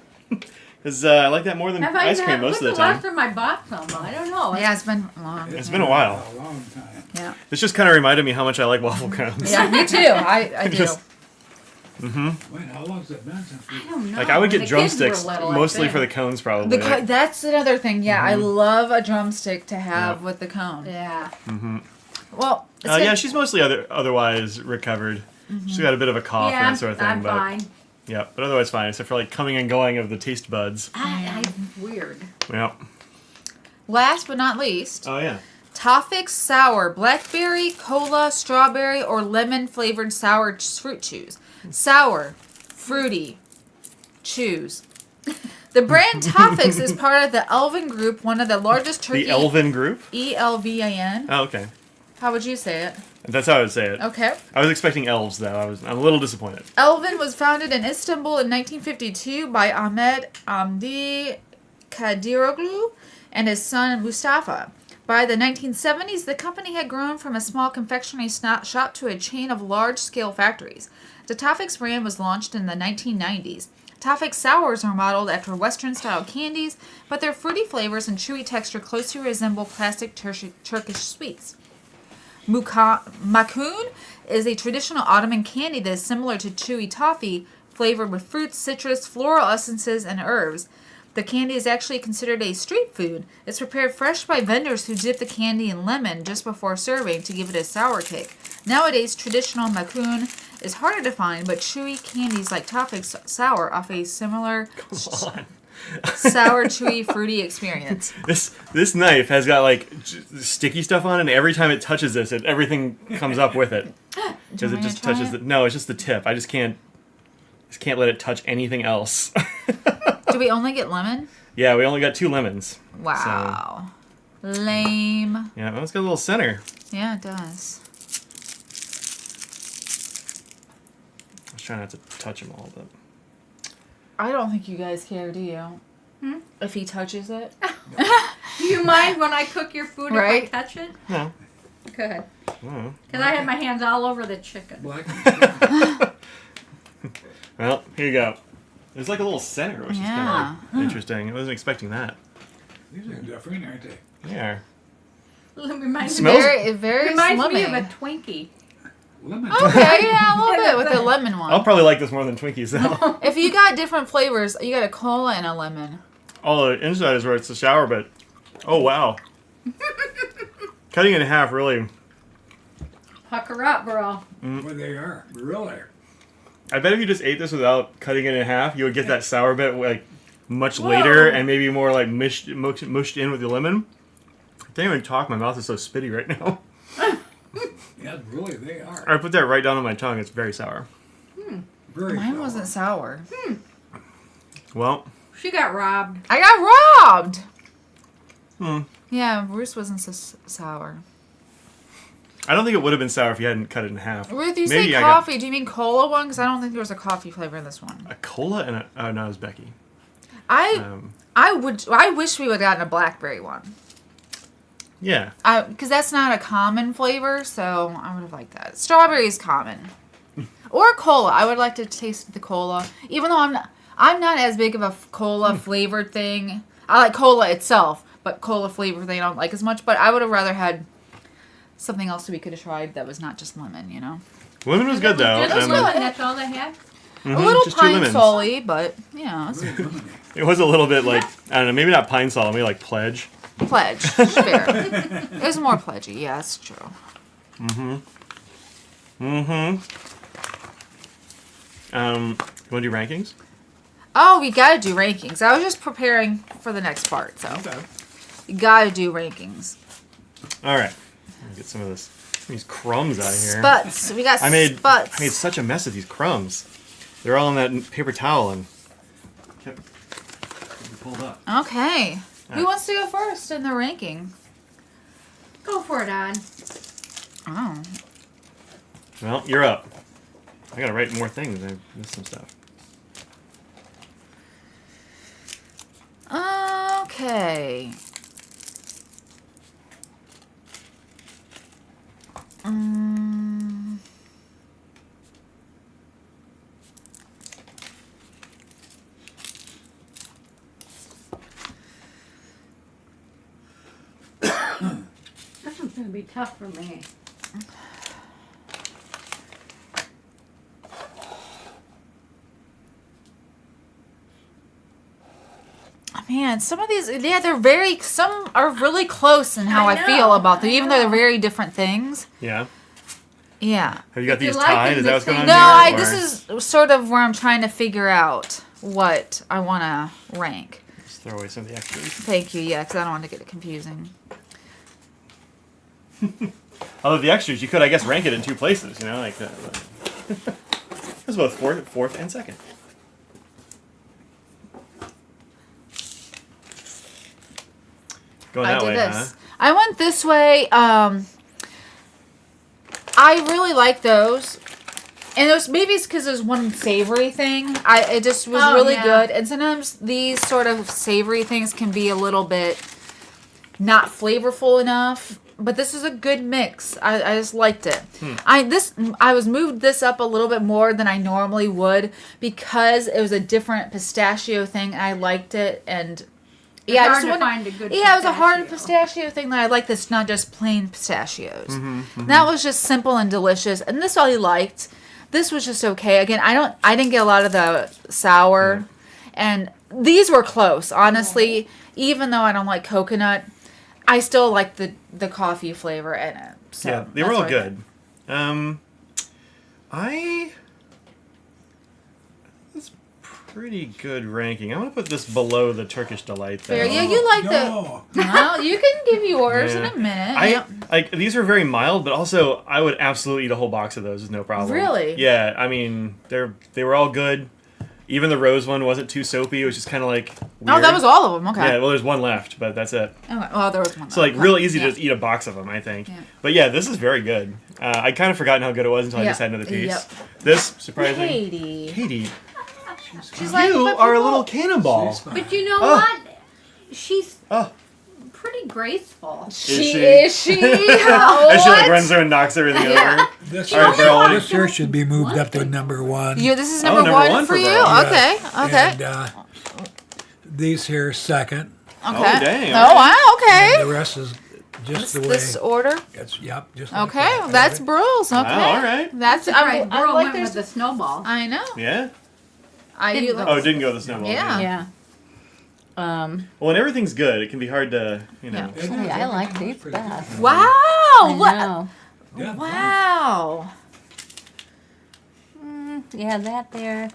Because I like that more than Have I ice cream most of the When's the last time. time I bought some? I don't know. Yeah, it's been long. It's been a while. A long time. Yeah. This just kind of reminded me how much I like waffle cones. Yeah, me too. I do. Just- Wait, how long's it been since we... I don't know. Like, I would When get the kids were drumsticks, little, I mostly think. for the cones, probably. That's another thing. Yeah, I love a drumstick to have Yeah. with the cone. Yeah. Well, it's Yeah, good. she's mostly otherwise recovered. She's got a bit of a cough Yeah, and that sort of thing. I'm but fine. Yeah, but otherwise fine, except for like coming and going of the taste buds. Weird. Yeah. Last but not least, Oh, yeah. Toffix Sour Blackberry, Cola, Strawberry, or Lemon flavored sour fruit chews. Sour, fruity, choose. The brand Toffix is part of the Elvin Group, one of the largest turkey. The Elvin group? ELVIN. Oh, okay. How would you say it? That's how I would say it. Okay. I was expecting elves, though. I'm a little disappointed. Elvin was founded in Istanbul in 1952 by Ahmet Hamdi Kadiroglu and his son Mustafa. By the 1970s, the company had grown from a small confectionery shop to a chain of large-scale factories. The Toffix brand was launched in the 1990s. Toffix sours are modeled after Western-style candies, but their fruity flavors and chewy texture closely resemble classic Turkish sweets. Makun is a traditional Ottoman candy that is similar to chewy toffee, flavored with fruits, citrus, floral essences, and herbs. The candy is actually considered a street food. It's prepared fresh by vendors who dip the candy in lemon just before serving to give it a sour kick. Nowadays, traditional Makun is harder to find, but chewy candies like Toffix sour offer a similar Come on. sour, chewy, fruity experience. This knife has got like sticky stuff on it, and every time it touches this, everything comes up with it. Because it want me just to try touches it? no, it's just the tip. I just can't let it touch anything else. Do we only get lemon? Yeah, we only got 2 lemons. Wow. Lame. Yeah, well, it's got a little center. Yeah, it does. I was trying not to touch them all, but I don't think you guys care, do you? If he touches it? Do you mind when I cook your food Right. if I touch it? no. Good. I don't know. Because I had my hands all over the chicken. Black and Well, here you go. There's like a little center, which Yeah. is kind of interesting. I wasn't expecting that. These are different, aren't they? Yeah. Reminds Smells- Very reminds slummy. me of a Twinkie. Lemon. Okay, yeah, a little bit with the lemon I'll one. probably like this more than Twinkies, though. If you got different flavors, you got a cola and a lemon. All the inside is where it's a sour, but oh wow. Cutting it in half really. Pucker up, bro. Well, they are. Really. I bet if you just ate this without cutting it in half, you would get that sour bit like much Whoa. later and maybe more like mushed in with the lemon. I can't even talk. My mouth is so spitty right now. Yeah, really, they are. I put that right down on my tongue. It's very sour. Very Mine sour. wasn't sour. Well, She got robbed. I got robbed! Hmm. Yeah, Bruce wasn't so sour. I don't think it would have been sour if you hadn't cut it in half. Ruth, you Maybe say I got coffee. Do you mean cola one? Because I don't think there was a coffee flavor in this one. a cola and a. Oh no, it was Becky. I wish we would have gotten a blackberry one. Yeah. Because that's not a common flavor, so I would have liked that. Strawberry is common. Or cola. I would like to taste the cola. Even though I'm not as big of a cola flavored thing. I like cola itself, but cola flavored thing I don't like as much. But I would have rather had something else that we could have tried that was not just lemon, you know? Lemon was good though. Just good. lemon, that's all they had. Mhm, A little just 2 pine lemons. sol-y, but, you know, it's Very lemony. It was a little bit like I don't know, maybe not pine sol, maybe like pledge. pledge. Fair. It was more pledgy. Yeah, that's true. You want to do rankings? Oh, we gotta do rankings. I was just preparing for the next part, so you gotta do rankings. All right. Let me get some of these crumbs out of here. Sputs. We got I made sputs. such a mess of these crumbs. They're all in that paper towel and kept pulled up. Okay. Who Alright. wants to go first in the ranking? Go for it, on. Oh. Well, you're up. I gotta write more things. I missed some stuff. Okay. This one's gonna be tough for me. Man, some of these, some are really close in how I I feel know, about them, I even though they're know. very different things. Yeah. Yeah. Have you got If you these like tied? them Is that the what's going on same- No, here? this is sort of where I'm trying to figure out what I want to rank. Just throw away some of the extras. Thank you, yeah, because I don't want to get it confusing. Although the extras, you could, I guess, rank it in two places. You know, like it's both fourth and second. Going I that did way, this. huh? I went this way. I really like those. And it was, maybe it's because there's one savory thing. It just was really yeah. good. And sometimes these sort of savory things can be a little bit not flavorful enough. But this is a good mix. I just liked it. I was moved this up a little bit more than I normally would because it was a different pistachio thing. And I liked it, and yeah, I hard just to wanted, find a good yeah, it was a hard pistachio. pistachio thing that I like. That's not just plain pistachios. Mm-hmm, That was just simple and delicious, and this I liked. This was just okay. Again, I didn't get a lot of the sour, and these were close. Honestly, even though I don't like coconut, I still like the coffee flavor in it. So Yeah, they were that's all what I good. That's pretty good ranking. I'm gonna put this below the Turkish Delight though. Fair. Yeah, you like No. the. Well, you can give yours Yeah. in a minute. Yep. Like these were very mild, but also I would absolutely eat a whole box of those with no problem. Really? Yeah, I mean they were all good. Even the rose one wasn't too soapy. It was just kind of like weird. Oh, that was all of them. Okay. Yeah, well, there's one left, but that's it. Okay. Well, there was one. So like left. real easy Yeah. to just eat a box of them, I think. Yeah. But yeah, this is very good. I kind of forgotten how good it was until I Yeah. just had another piece. Yep. This surprising. Katie. Katie, She's like, you but are a people- little cannonball. She's fine. But you know Oh. what? She's Oh, pretty graceful. She she? is she? and she like What? runs through and knocks everything Yeah. over. This, All right, Beryl, this here should be moved up to number one. You. This is Oh, number, number one, one for for you. Beryl. Okay. Okay. And these here second. Okay. Oh, dang. Oh wow. Okay. And the rest is just the way. This order. It's, yep, just like Okay. that. That's Brul's. Okay. Wow, all right. That's Right, I Burl like went with this. the snowball. I know. Yeah. I Didn't you go. like. Oh, it didn't go the snowball. Yeah. Yeah. Well, when everything's good, it can be hard to, you know. Yeah. It is, I like everything these is pretty best. good. Wow. I What? know. Yeah, Wow. Yeah, that there.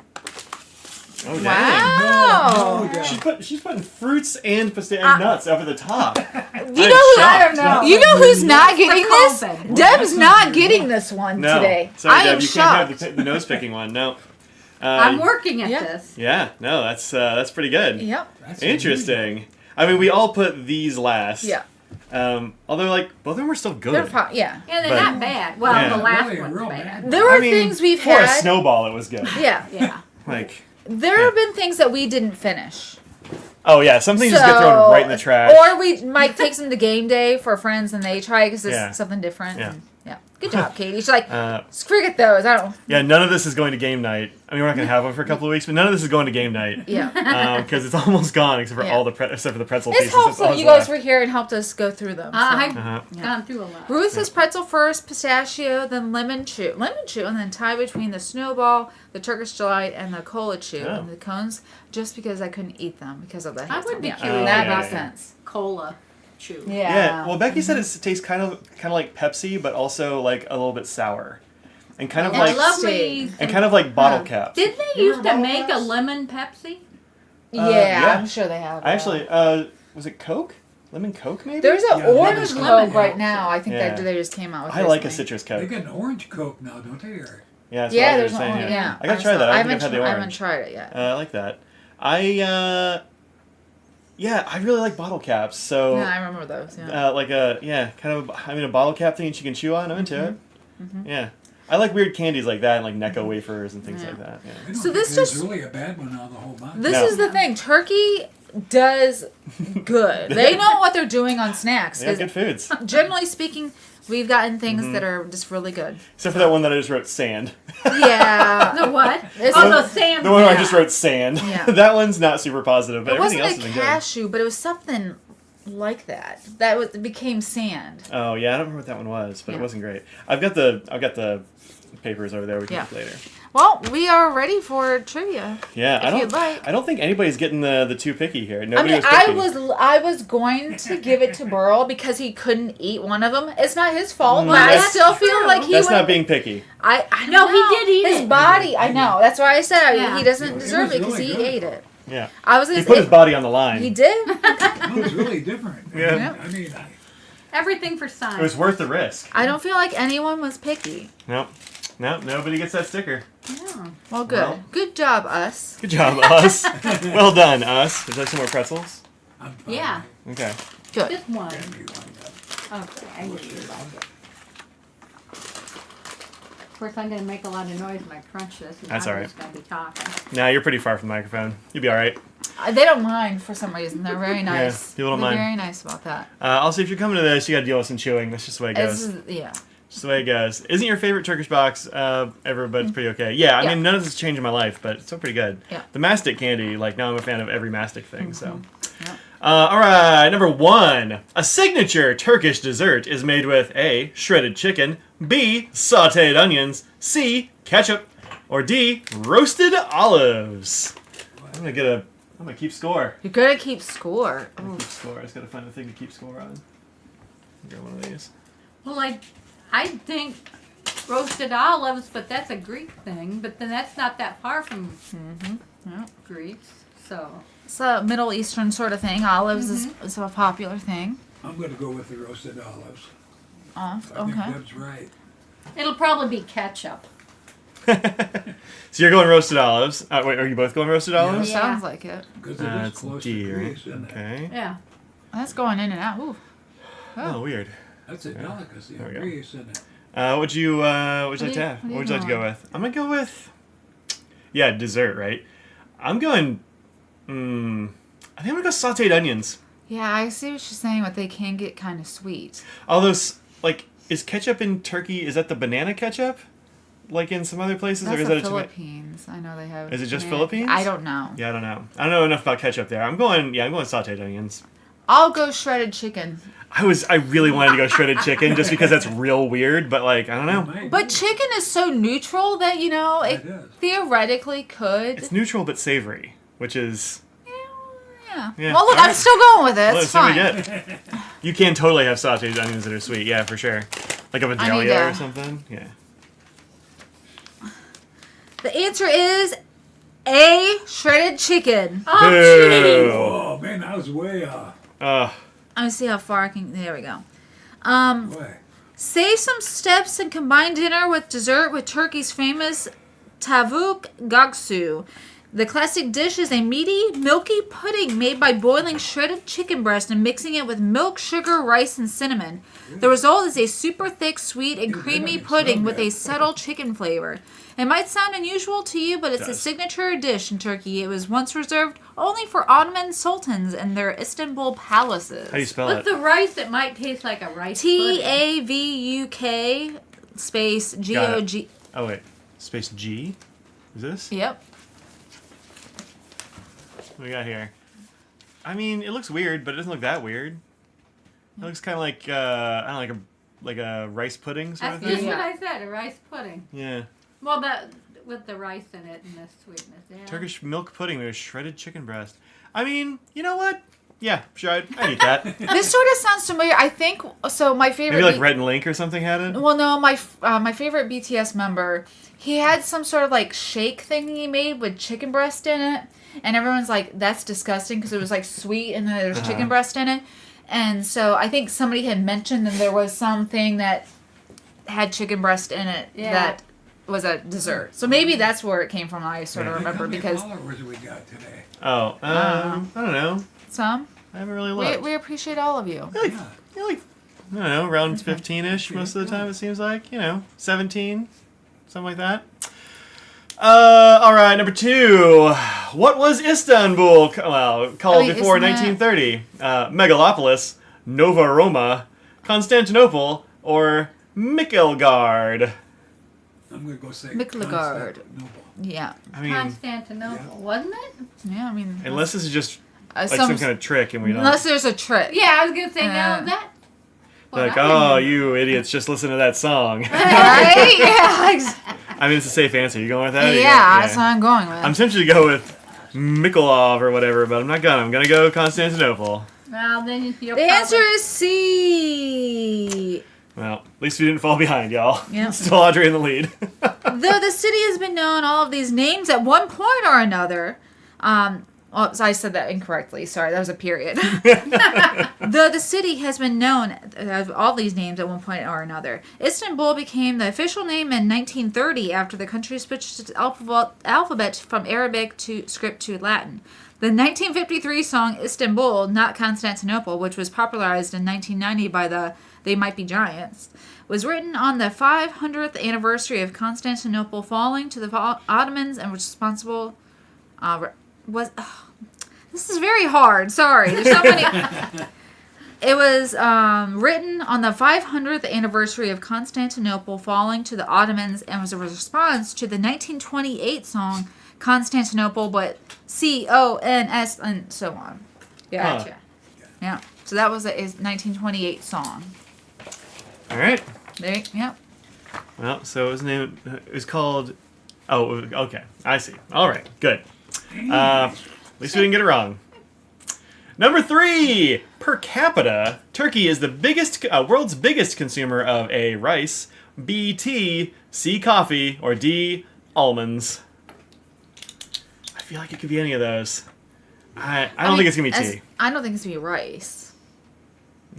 Oh, dang. Wow. No, She's putting fruits and and nuts over the top. You I'm know who? shocked. You know who's not getting this? COVID. Deb's not getting this one No, today. sorry, I Deb, am you shocked. can't have the nose picking one. No. I'm working at yeah. this. Yeah, no, that's pretty good. Yep. That's Interesting. I mean, we all put these last. Yeah. Although, like, both of them were still good. They're fine. Yeah. Yeah, they're But- not bad. Well, Yeah. the last Really, one's real bad. bad. There were I mean, things we've for a had. snowball, it was good. Yeah. Yeah. Like, There have been things that we didn't finish. oh yeah, some things just get thrown right in the trash. Or we might take them to game day for friends and they try it because it's Yeah. something different. Yeah. And, yeah. Good job, Katie. She's like, Uh, forget those. I don't. yeah, none of this is going to game night. I mean, we're not going to have one for a couple of weeks, but none of this is going to game night. Yeah. Because it's almost gone, except for Yeah. all the except for the pretzel It's pieces. That's all helpful. that's You guys left. were here and helped us go through them. so. I've Uh-huh. gone through a lot. Ruth says pretzel first, pistachio, then lemon chew, and then tie between the snowball, the Turkish delight, and the cola chew Oh. and the cones. Just because I couldn't eat them because of the. I would be yeah. curious That about makes that. sense. Cola chew. Yeah. Yeah. Well, Becky said it tastes kind of like Pepsi, but also like a little bit sour, and kind of And like lovely. and kind of like bottle Huh. caps. Didn't they You used to remember make a bottle lemon Pepsi? Yeah, yeah. I'm sure they have. I actually, was it Coke? Lemon Coke, maybe? There's an Yeah, orange lemon Coke Coke. right now. I think Yeah. that they just came out with. I like a recently. citrus They Coke. get an orange Coke now, don't they? Or, Yeah, that's Yeah, what there's I was an saying. orange. Yeah. Yeah, I gotta try that. I don't think I've had the I haven't orange. tried it yet. I like that. I really like bottle caps. So, Yeah, I remember those. Yeah. like a bottle cap thing that you can chew on. I'm into it. Mm-hmm. Yeah. I like weird candies like that and like Necco wafers and things Yeah. like that. Yeah. I don't So think this there's just- really a bad one out of the whole bunch. This No. is the thing. Turkey does good. They know what they're doing on snacks. They have good foods. Generally speaking, we've gotten things that are just really good. Except for that one that I just wrote sand. Yeah. The what? It's Oh, a- the sand. The one where I Yeah. just wrote sand. Yeah. That one's not super positive, but It everything wasn't else a has been cashew, but it was something like that. It became sand. good. Oh yeah, I don't remember what that one was, but Yeah. it wasn't great. I've got the papers over there we can Yeah. look later. Well, we are ready for trivia. Yeah, If you'd like. I don't think anybody's getting the too picky here. I Nobody mean, was picky. I was going to give it to Burl because he couldn't eat one of them. It's not his fault, but I that's still feel like he That's would. not being picky. I No, don't he know. did eat his it. body. I know. That's why I said Yeah. he doesn't It deserve was it because really he good. ate it. Yeah. I was. He put his body on the line. He did. It was really different. Yeah. I mean, Everything for It science. was worth the risk. I don't feel like anyone was picky. Nope. Nope, nobody gets that sticker. Yeah. Well, good. Well. Good job, us. Good job, us. Well done, us. Would you like some more pretzels? I'm fine. Yeah. Okay. Good. Just one. Give me one, Okay, I usually like it. Of course, I'm going to make a lot of noise when I crunch this. And That's I'm all right. just going to be talking. Nah, you're pretty far from the microphone. You'll be all right. They don't mind for some reason. They're very nice. people don't They're mind. very nice about that. Also, if you're coming to this, you got to deal with some chewing. That's just the way it goes. Yeah. Just the way it goes. Isn't your favorite Turkish box ever, but it's pretty okay. Yeah, I Yeah. mean, none of this is changing my life, but it's still pretty good. Yeah. The mastic candy, like, now I'm a fan of every mastic thing, so. Yeah. All right, number 1. A signature Turkish dessert is made with A, shredded chicken, B, sauteed onions, C, ketchup, or D, roasted olives. I'm gonna keep score. You're gonna keep score. Ooh. Keep score. I just gotta find a thing to keep score on. Get one of these. Well, I think roasted olives, but that's a Greek thing. But then that's not that far from Yeah. Greece. So, It's a Middle Eastern sort of thing. Olives is a popular thing. I'm going to go with the roasted olives. Oh, I think okay. Deb's right. it'll probably be ketchup. So you're going roasted olives. Wait, are you both going roasted olives? Yeah. Sounds like it. Because it is It's close D, to right? Greece, isn't it? Okay. Yeah. That's going in and out. Ooh. Oh, weird. That's a delicacy There of we go. Greece, isn't it? What would you like do to you- have? what do What would you you like to go want? with? I'm gonna go with, yeah, dessert, right? I'm going. I think I'm gonna go sautéed onions. Yeah, I see what you're saying, but they can get kind of sweet. Although, like, is ketchup in Turkey? Is that the banana ketchup? Like in some other places, That's or is the that a tomato? Philippines. I know they have. Is it just banana- Philippines? I don't know. Yeah, I don't know. I don't know enough about ketchup there. I'm going sautéed onions. I'll go shredded chicken. I really wanted to go shredded chicken just because that's real weird, but like, I don't know. It might But be. chicken is so neutral that, you know, it It is. theoretically could. It's neutral but savory, which is Yeah. Yeah, Well, look, I'm alright. still going with it. well, It's let's see what fine. we get. You can totally have sautéed onions that are sweet, yeah, for sure. Like a I need Vidalia to- or something, yeah. The answer is A, shredded chicken. Oh, Boo. gee. Oh, man, that was way off. Let me see how far I can. There we go. Way. Save some steps and combine dinner with dessert with Turkey's famous tavuk gagsu. The classic dish is a meaty, milky pudding made by boiling shredded chicken breast and mixing it with milk, sugar, rice, and cinnamon. The result is a super thick, sweet, and Dude, creamy that makes pudding so with a good. subtle chicken flavor. It might sound unusual to you, but it's a does. signature dish in Turkey. It was once reserved only for Ottoman sultans and their Istanbul palaces. How do you spell With it? the rice, it might taste like a rice T pudding. A V U K space G O G. Oh, wait. Space G? Is this? Yep. What do we got here? I mean, it looks weird, but it doesn't look that weird. It looks kind of like, I don't know, like a rice pudding sort That's of just thing. what I said, a rice pudding. Yeah. Well, that with the rice in it and the sweetness. Yeah. Turkish milk pudding with shredded chicken breast. I mean, you know what? Yeah, sure, I'd eat that. This sort of sounds familiar. I think so. My favorite. Maybe like Red and Link or something had it? Well, no, my favorite BTS member, he had some sort of like shake thing he made with chicken breast in it, and everyone's like, "That's disgusting" because it was like sweet and then there's chicken breast in it, and so I think somebody had mentioned that there was something that had chicken breast in it Yeah. that was a dessert. So maybe that's where it came from. I sort of Yeah. remember How many because followers we got today? Oh, I don't know. some I haven't really looked. we appreciate all of you. Like, Yeah. like, I don't know, around 15-ish most of the time it seems like. 17, something like that. All right, number 2. What was Istanbul called I mean, before isn't 1930? Megalopolis, Nova Roma, Constantinople, or Mikkelgard? I'm going to go say Mikkelgard. Constantinople. Yeah. I mean, Constantinople, wasn't it? Yeah, I mean. unless this is just like some some kind of trick and we don't... Unless there's a trick. Yeah, I was gonna say no. That. well, Like, I oh, didn't- you idiots, just listen to that song. Right? Yeah. I mean, it's a safe answer. You going with that? Or you Yeah, going- that's what I'm going with. I'm tempted to go with Mikolov or whatever, but I'm not gonna. I'm gonna go Constantinople. Well, then you'll The probably... answer is C. Well, at least we didn't fall behind, y'all. Yeah. Still Audrey in the lead. Though the city has been known all of these names at one point or another. Oh, I said that incorrectly. Sorry, that was a period. Though the city has been known as all these names at one point or another. Istanbul became the official name in 1930 after the country switched its alphabet from Arabic to script to Latin. The 1953 song Istanbul, Not Constantinople, which was popularized in 1990 by the They Might Be Giants, was written on the 500th anniversary of Constantinople falling to the Ottomans and responsible... this is very hard. Sorry. There's so many... It was written on the 500th anniversary of Constantinople falling to the Ottomans and was a response to the 1928 song Constantinople, but C-O-N-S and so on. Yeah. Huh. Yeah. So that was a 1928 song. All right. There. Yep. Well, so it was called... Oh, okay. I see. All right. Good. At least we didn't get it wrong. Number 3, per capita, Turkey is the world's biggest consumer of A, rice, B, tea, C, coffee, or D, almonds. I feel like it could be any of those. I don't think it's gonna be tea. I don't think it's gonna be rice.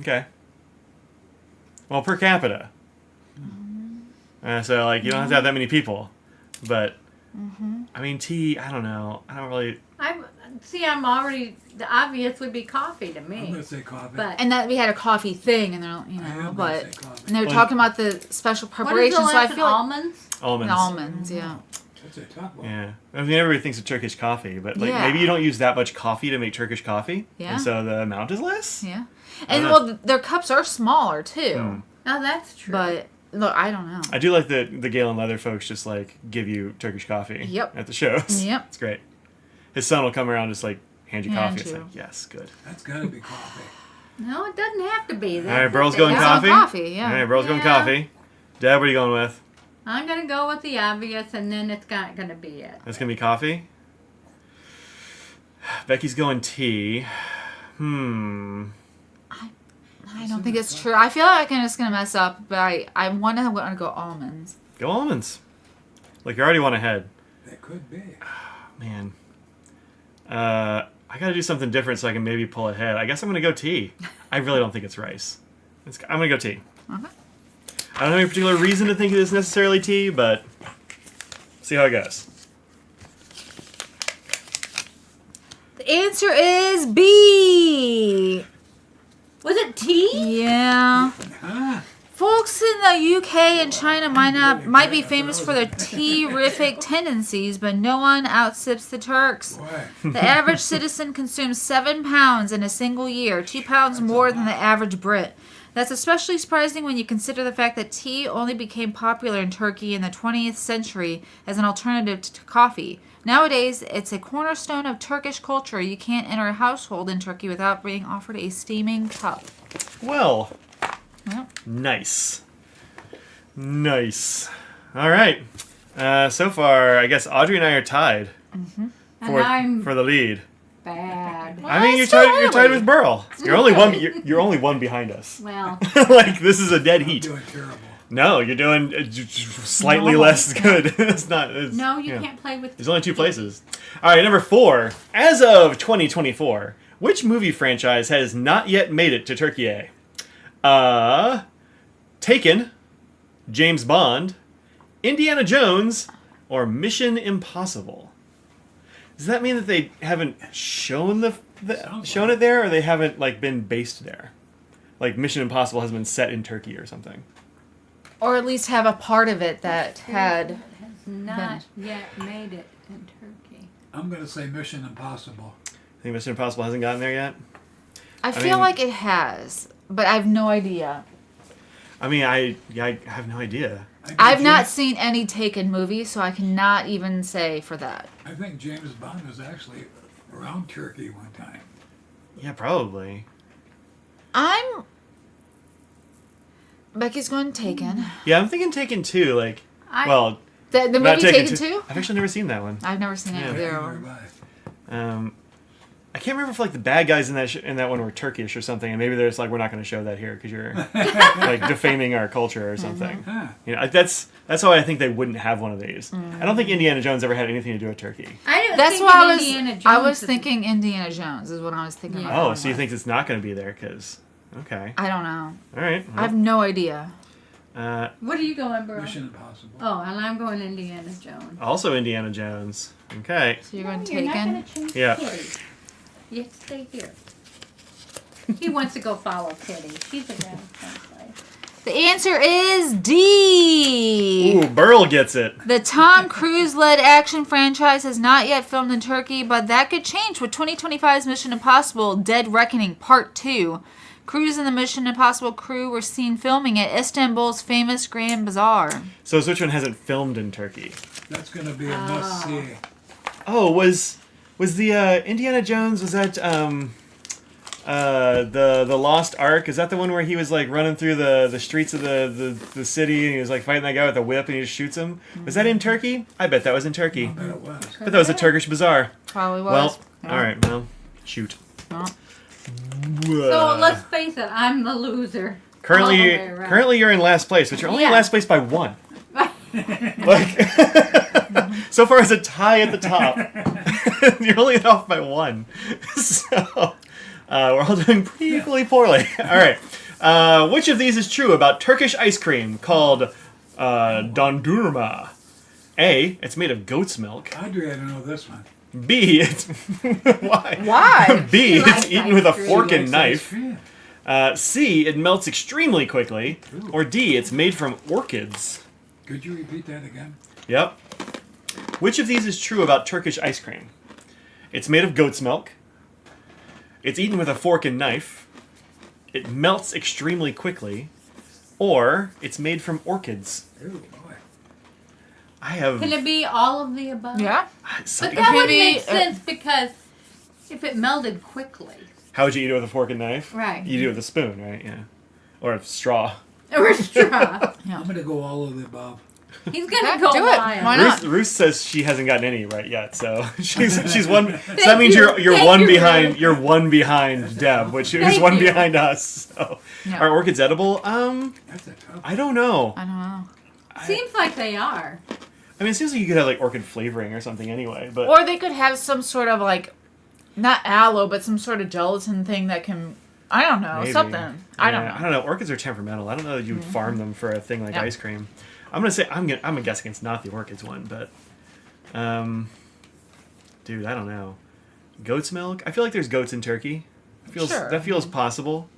Okay. Well, per capita. So like you don't have to have that many people, but I mean tea. I don't know. I don't really. I'm already... The obvious would be coffee to I'm me. going to say coffee. But And that we had a coffee thing, and they're I am gonna say coffee. and they're Well, talking about the special what is preparation. the So I lesson? feel like Almonds? Almonds. almonds. Yeah. That's a tough one. Yeah. I mean, everybody thinks of Turkish coffee, but like Yeah. maybe you don't use that much coffee to make Turkish coffee, Yeah. and so the amount is less. Yeah. I And don't well, their cups are smaller too. Hmm. Oh, that's true. But look, I don't know. I do like the Galen Leather folks just like give you Turkish coffee. Yep. At the shows. Yep. It's great. His son will come around and just like hand you Hand coffee. you. It's like yes, good. That's got to be coffee. No, it doesn't have to be. All right, Burl's That's going it. It's on coffee. coffee, yeah. All right, Burl's going Yeah. coffee. Deb, what are you going with? I'm going to go with the obvious, and then it's not going to be it. That's gonna be coffee. Becky's going tea. I don't think it's true. I feel like I'm just gonna mess up, but I want to go almonds. Go almonds. Like you already went ahead. That could be. Man. I gotta do something different so I can maybe pull ahead. I guess I'm gonna go tea. I really don't think it's rice. I'm gonna go tea. Okay. I don't have any particular reason to think it is necessarily tea, but see how it goes. The answer is B. Was it tea? Yeah. Ah, Folks in the UK and China might be famous for their tea-rific tendencies, but no one outsips the Turks. boy. The average citizen consumes 7 pounds in a single year, 2 pounds more than the average Brit. That's especially surprising when you consider the fact that tea only became popular in Turkey in the 20th century as an alternative to coffee. Nowadays, it's a cornerstone of Turkish culture. You can't enter a household in Turkey without being offered a steaming cup. Well, Well, nice. Nice. All right. So far, I guess Audrey and I are tied And I'm for the lead. bad. Well, I mean, you're it's still tied early. with Burl. You're only one. You're only one behind us. Well, Like this is a dead I'm heat. doing terrible. No, you're doing slightly No. less good. It's not. no, you yeah. can't play with There's only 2 places. All right, number 4. As of 2024, which movie franchise has not yet made it to Turkey? Taken, James Bond, Indiana Jones, or Mission Impossible. Does that mean that they haven't shown shown it there, or they haven't like been based there? Like Mission Impossible has been set in Turkey or something. or at least have a part of it that had. has not yet made it in Turkey. I'm going to say Mission Impossible. I think Mission Impossible hasn't gotten there yet. I feel like it has, but I have no idea. I mean, I have no idea. I've not seen any Taken movies, so I cannot even say for that. I think James Bond was actually around Turkey one time. Yeah, probably. Becky's going Taken. Yeah, I'm thinking Taken 2. Like, I- The not movie Taken 2? I've actually never seen that one. I've never seen it Yeah. either. I can't remember if like the bad guys in that one were Turkish or something, and maybe they're just like, we're not going to show that here because you're like defaming our culture or something. Huh. You know, that's why I think they wouldn't have one of these. I don't think Indiana Jones ever had anything to do with Turkey. That's why I was thinking Indiana Jones is what I was thinking. Yeah. about Oh, so you think it's not going to be there? Because okay, I don't know. all right. I have no idea. What are you going, bro? Mission Impossible. Oh, and I'm going Indiana Jones. Also Indiana Jones. Okay. So you're going You're not Taken? gonna choose Yeah. Kitty. You have to stay here. He wants to go follow Kitty. She's around someplace. The answer is D. Ooh, Burl gets it. The Tom Cruise-led action franchise has not yet filmed in Turkey, but that could change with 2025's Mission Impossible: Dead Reckoning Part 2. Cruise and the Mission Impossible crew were seen filming at Istanbul's famous Grand Bazaar. So which one hasn't filmed in Turkey? That's going to be a must-see. Oh, was the Indiana Jones? Was that the Lost Ark? Is that the one where he was like running through the streets of the city and he was like fighting that guy with a whip and he just shoots him? Was that in Turkey? I bet that was in Turkey. I bet it was. But that was a Turkish bazaar. Probably was. Well, Yeah. all right. Well, shoot. Well, So let's face it, I'm the loser. Currently, All the way around. currently you're in last place, but you're only in Yeah. last place by one. Like, so far as a tie at the top, you're only off by one. So we're all doing pretty equally poorly. All right. Which of these is true about Turkish ice cream called dondurma? A, it's made of goat's milk. Audrey, I don't know this one. B, it's why? Why? B, She it's likes eaten ice with a cream. fork She and likes knife. ice cream. C, it melts extremely quickly. Ooh. Or D, it's made from orchids. Could you repeat that again? Yep. Which of these is true about Turkish ice cream? It's made of goat's milk. It's eaten with a fork and knife. It melts extremely quickly. Or it's made from orchids. Ooh, boy. I have... Can it be all of the above? Yeah. some- But that would Maybe, make sense because if it melted quickly. How would you eat it with a fork and knife? Right. You do it with a spoon, right? Yeah. Or a straw. Or a straw. I'm going to go all of the above. He's going Yeah, to go do it. wild. Why not? Ruth says she hasn't gotten any right yet, so she's one. So that means you're Thank one you, behind. Ruth. You're one behind Deb, which is Thank one you. behind us. So Yeah. are orchids edible? That's a tough I don't know. I don't know. Seems like they are. I mean, it seems like you could have like orchid flavoring or something anyway. But Or they could have some sort of like, not aloe, but some sort of gelatin thing that can, I don't know, maybe. something. I don't Yeah, know. I don't know. Orchids are temperamental. I don't know that you would farm them for a thing like Yeah. ice cream. I'm gonna say I'm gonna guess against not the orchids one, but dude, I don't know. Goat's milk. I feel like there's goats in Turkey. Sure. That feels possible.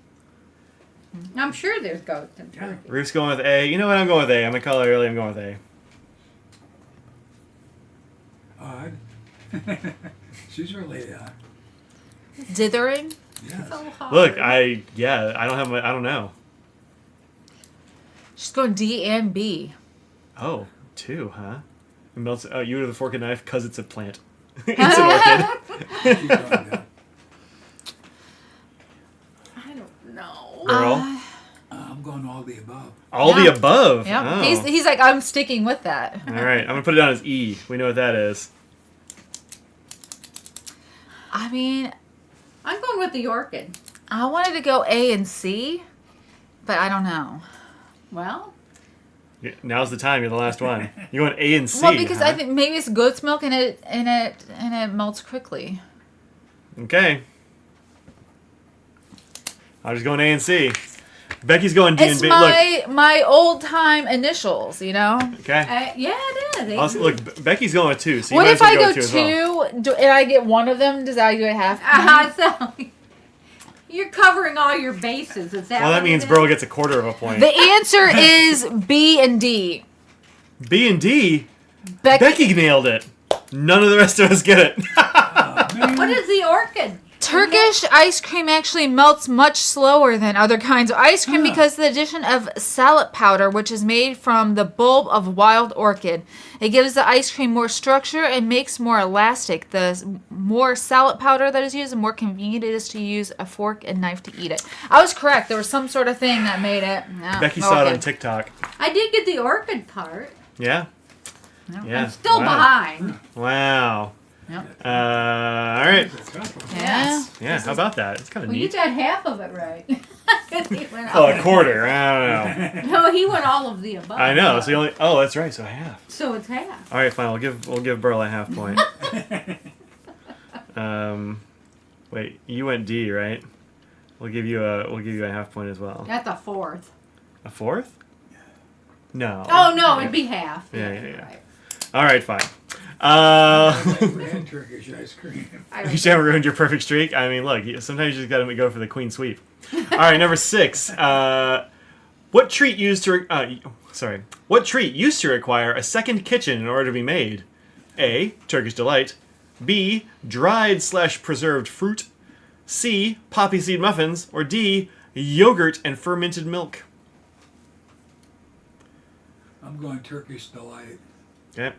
I'm sure there's goats in Turkey. Ruth's going with A. You know what? I'm going with A. I'm gonna call it early. I'm going with A. odd. She's really, Dithering? yes. So hard. Look, I don't know. She's going D and B. Oh, two, huh? It melts. Oh, you with a fork and knife because it's a plant. It's an orchid. She's really good. I don't know. Girl, I'm going all the above. all the Yeah. above. Yeah. Oh. He's like, I'm sticking with that. All right, I'm gonna put it down as E. We know what that is. I mean, I'm going with the orchid. I wanted to go A and C, but I don't know. Well, Now's the time. You're the last one. You want A and C. Well, because huh? I think maybe it's goat's milk and it melts quickly. Okay. I'm just going A and C. Becky's going D It's and B. Look. my old time initials, you know. Okay. yeah, it is. Also, look, Becky's going with 2. So you What might if as well I go with 2 as well. two and I get one of them? Does that get half? So you're covering all your bases. Is that? Well, that what means it Burl is? gets a quarter of a point. The answer is B and D. B and D. Becky Becky nailed it. None of the rest of us get it. What is the orchid? Turkish ice cream actually melts much slower than other kinds of ice cream because of the addition of salep powder, which is made from the bulb of wild orchid. It gives the ice cream more structure and makes more elastic. The more salep powder that is used, the more convenient it is to use a fork and knife to eat it. I was correct. There was some sort of thing that made it. Becky saw it on TikTok. I did get the orchid part. Yeah. No. Yeah. I'm still behind. Wow. Yep. All right. Yeah. Yeah. How about that? It's kind of Well, you neat. got half of it right. He went Oh, all- a quarter. I don't know. No, he went all of the above. I know. So you only. Oh, that's right. So half. So it's half. All right, fine. We'll give Burl a half point. Wait. You went D, right? We'll give you a half point as well. That's a fourth. A fourth? No. Oh no, it'd be half. Yeah, yeah, yeah. Right. All right, fine. And Turkish ice cream. You haven't ruined your perfect streak. I mean, look. Sometimes you just got to go for the queen sweep. All right, number 6. What treat used to require a second kitchen in order to be made? A. Turkish delight. B. Dried/preserved fruit. C. Poppy seed muffins. Or D. Yogurt and fermented milk. I'm going Turkish delight. Okay.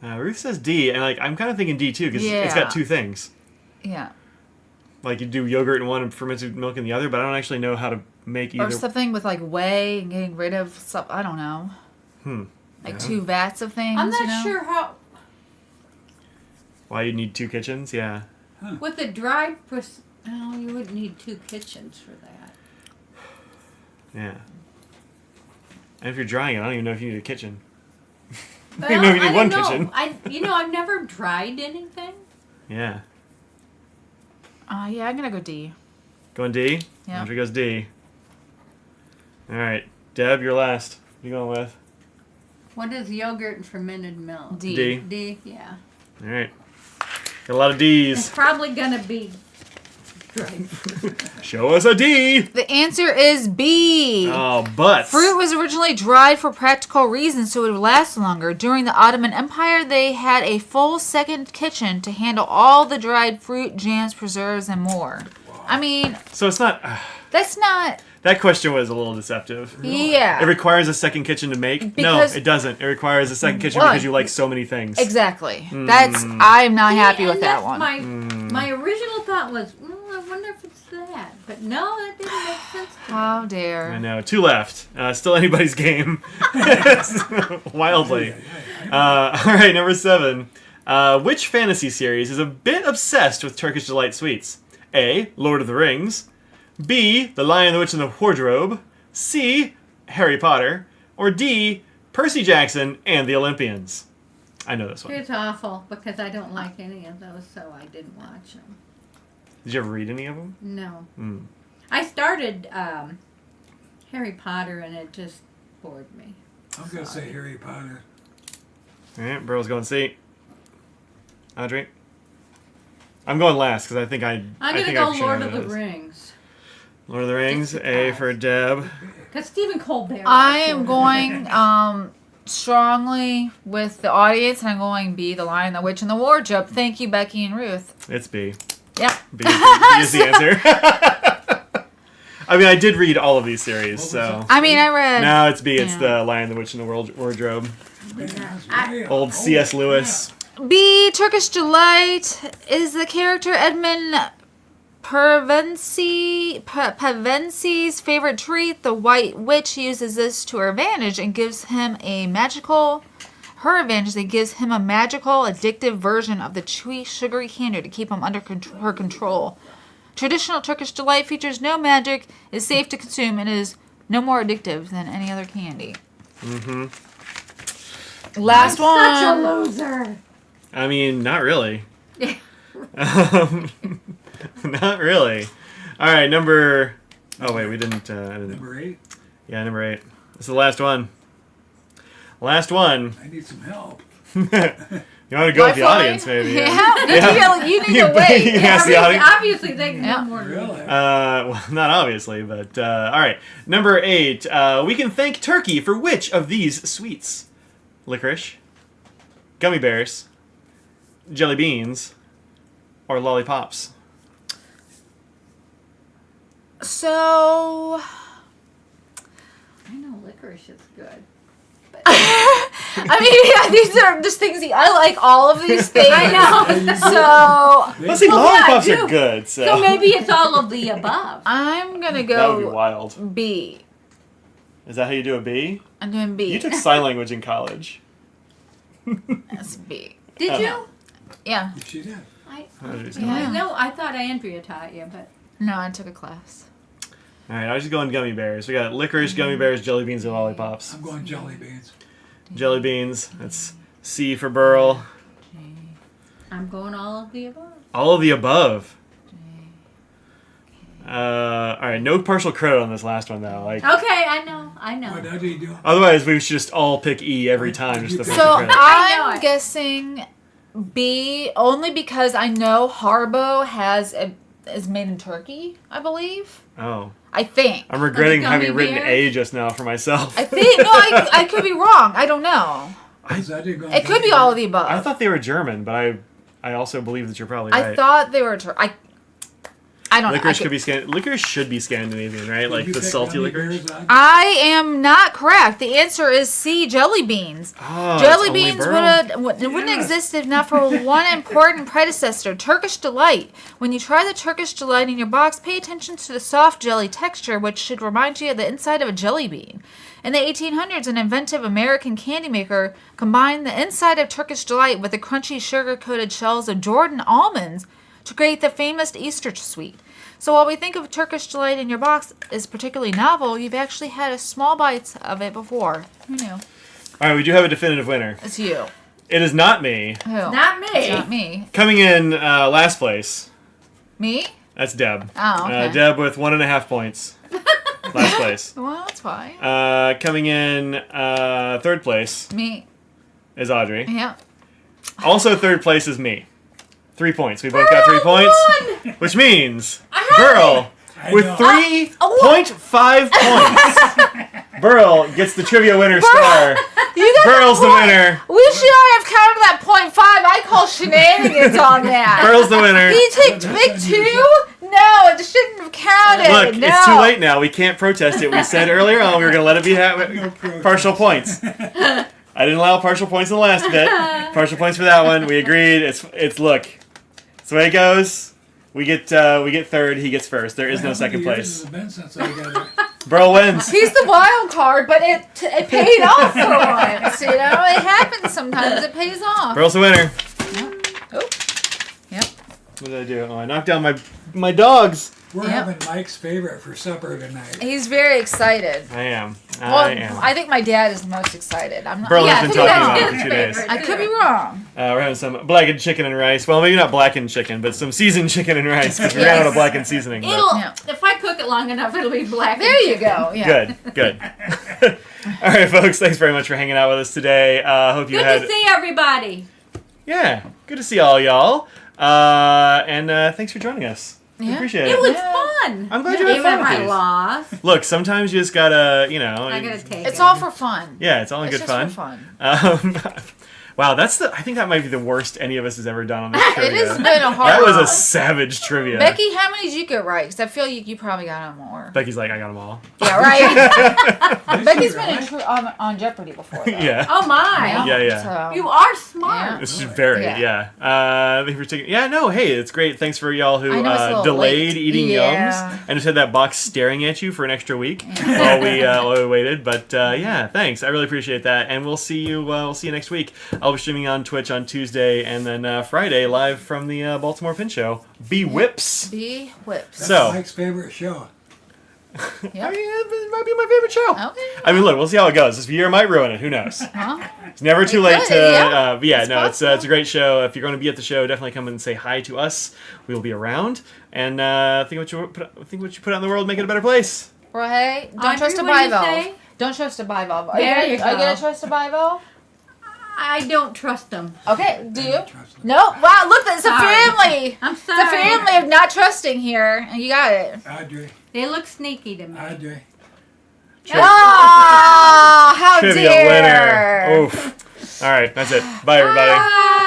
Ruth says D, and I'm kind of thinking D too because it's got two things. Yeah. Like you do yogurt in one and fermented milk in the other, but I don't actually know how to make either. Or something with whey and getting rid of stuff. I don't know. Like 2 vats of things. I'm not sure how. Why you need 2 kitchens? Yeah. With the dried, no, you wouldn't need 2 kitchens for that. Yeah. And if you're drying it, I don't even know if you need a kitchen. Well, I don't know if you need one know. kitchen. I've never dried anything. Yeah. Yeah, I'm gonna go D. Going D? Yeah. Andrew goes D. All right. Deb, you're last. What are you going with? What is yogurt and fermented milk? D. D. D, yeah. All right. Got a lot of D's. It's probably gonna be dried. Show us a D. The answer is B. Oh, butts. Fruit was originally dried for practical reasons so it would last longer. During the Ottoman Empire, they had a full second kitchen to handle all the dried fruit, jams, preserves, and more. I mean, So it's not. that's not... That question was a little deceptive. Yeah. It requires a second kitchen to make? Because- No, it doesn't. It requires a second kitchen Well, because you like so many things. Exactly. I'm not happy with that one. My original thought was, I wonder if it's that. But no, that didn't make sense to me. How dare. I know. 2 left. Still anybody's game. Wildly. All right, number 7. Which fantasy series is a bit obsessed with Turkish delight sweets? A. Lord of the Rings. B. The Lion, the Witch, and the Wardrobe. C. Harry Potter. Or D. Percy Jackson and the Olympians. I know this one. It's awful because I don't like any of those, so I didn't watch them. Did you ever read any of them? No. Mm. I started Harry Potter and it just bored me. I'm going to say Harry Potter. All right, Burl's going C. Audrey? I'm going last because I think I'm going to go Lord of the Rings. Rings. Lord of the Rings, Just A because. for Deb. Because Stephen Colbert. I am going strongly with the audience, and I'm going B, The Lion, the Witch, and the Wardrobe. Thank you, Becky and Ruth. It's B. Yep. B is the answer. I mean, I did read all of these series, so. I mean, I read... No, it's B. It's Yeah. the Lion, the Witch, and the Wardrobe. I- Old C.S. Lewis. B, Turkish Delight, is the character Edmund Pevensi's favorite treat. The White Witch uses this to her advantage and gives him a magical... Her advantage, that gives him a magical, addictive version of the chewy, sugary candy to keep him under her control. Traditional Turkish Delight features no magic, is safe to consume, and is no more addictive than any other candy. Mm-hmm. Last one. Such a loser. I mean, not really. Not really. All right, number... Oh, wait, we didn't... Number 8. Yeah, number 8. This is the last one. Last one. I need some help. You want to go with the Lifeline? audience, maybe? Yeah. You need to wait. You can ask the audience. Obviously, they can know more than me. Really? Well, not obviously, but all right. Number 8. We can thank Turkey for which of these sweets? Licorice, gummy bears, jelly beans, or lollipops? So, I know licorice is good. I mean, yeah, these are just things I like all of these things. I know. So, Let's see, Well, lollipops yeah, I do. are good. So, So maybe it's all of the above. I'm going to that would be go wild. B. Is that how you do a B? I'm doing B. You took sign language in college. That's B. Did Oh. you? Yeah. She did. Yeah. No, I thought Andrea taught you, but No, I took a class. All right, I was just going gummy bears. We got licorice, gummy bears, jelly beans, and lollipops. I'm going jelly beans. Jelly beans. That's C for Burl. I'm going all of the above. All of the above. All right, no partial credit on this last one though. Like, Okay, I know. What did he do? otherwise we should just all pick E every time. Just the So partial credit. I know I'm it. guessing B only because I know Haribo is made in Turkey, I believe. Oh, I think. I'm regretting Gummy having written bears? A just now for myself. I think. No, I could be wrong. I don't know. It could be all of the above. I thought they were German, but I also believe that you're probably I right. thought they were. I don't know. Licorice could be Licorice should be Scandinavian, right? Like the salty licorice. I am not correct. The answer is C, jelly beans. Oh, Jelly it's only beans Burl. wouldn't exist if not for one important predecessor, Turkish Delight. When you try the Turkish Delight in your box, pay attention to the soft jelly texture, which should remind you of the inside of a jelly bean. In the 1800s, an inventive American candy maker combined the inside of Turkish Delight with the crunchy sugar-coated shells of Jordan almonds to create the famous Easter sweet. So while we think of Turkish Delight in your box as particularly novel, you've actually had a small bites of it before. Who knew? All right, we do have a definitive winner. It's you. It is not me. Who? Not me. It's not me. Coming in last place. Me? That's Deb. Oh, okay. Deb with 1.5 points. Last place. Well, that's fine. Coming in third place Me. is Audrey. Yeah. Also third place is me. 3 points. We both got 3 points. Which means Burl with 3.5 points. Burl gets the trivia winner star. You got Burl's the winner. We should not have counted that 0.5. I call shenanigans on that. Burl's the winner. You take 2? No, it shouldn't have counted. Look, no. it's too late now. We can't protest it. We said earlier on we were going to let it be partial points. I didn't allow partial points in the last bit. Partial points for that one. We agreed. It's look. It's the way it goes. We get third. He gets first. There is no second place. Burl wins. He's the wild card, but it paid off for once. You know, it happens sometimes. It pays off. Burl's the winner. Oh. Yep. What did I do? Oh, I knocked down my dogs. We're Yep. having Mike's favorite for supper tonight. He's very excited. I am. Well, I am. I think my dad is the most excited. I'm not. Burl yeah, has been I could be talking wrong. about it for 2 days. I could be wrong. We're having some blackened chicken and rice. Well, maybe not blackened chicken, but some seasoned chicken and rice because we ran out of blackened seasoning. But Yeah. If I cook it long enough, it'll be black. There you go. Yeah. good. All right, folks. Thanks very much for hanging out with us today. Hope you Good had. to see everybody. Yeah, good to see all y'all. And thanks for joining us. We Yeah. appreciate It it. was Yeah. fun. I'm glad you had Even fun if I with these. lost, Look, sometimes you just gotta, I gotta take It's it. all for fun. Yeah, it's all in It's good just fun. for fun. Wow, I think that might be the worst any of us has ever done on this trivia. It has been a hard That was a one. savage trivia. Becky, how many did you get right? Because I feel you probably got them more. Becky's like, I got them all. Yeah, right. Becky's been right? on Jeopardy before. Though. Yeah. Oh my! Yeah. So. You are smart. Yeah. This is very, Yeah. Thank you for taking. Yeah, no, hey, it's great. Thanks for y'all who I know it's a little delayed late. eating Yeah. yums and just had that box staring at you for an extra week while we waited. But yeah, thanks. I really appreciate that. And we'll see you. We'll see you next week. I'll be streaming on Twitch on Tuesday and then Friday live from the Baltimore Pin Show. Be whips. Be whips. That's So- Mike's favorite show. I mean, it might be my favorite show. Okay. I mean, look, we'll see how it goes. This year might ruin it. Who knows? Huh? It's never too late could, to. yeah. But yeah, It's no, possible. it's a great show. If you're going to be at the show, definitely come and say hi to us. We will be around, and think what you put out in the world, make it a better place. Well, hey, don't Audrey, trust a what'd you bivalve. say? Don't trust a bivalve. There you Are you go. gonna trust a bivalve? I don't trust them. Okay, do I you? don't trust them. No. Wow, look, it's a Sorry. family. I'm It's sorry. a family of not trusting here. You got it. Audrey, They look sneaky to me. Audrey. Oh, how Trivia dare! winner. Oof. All right, that's it. Bye, everybody. Bye.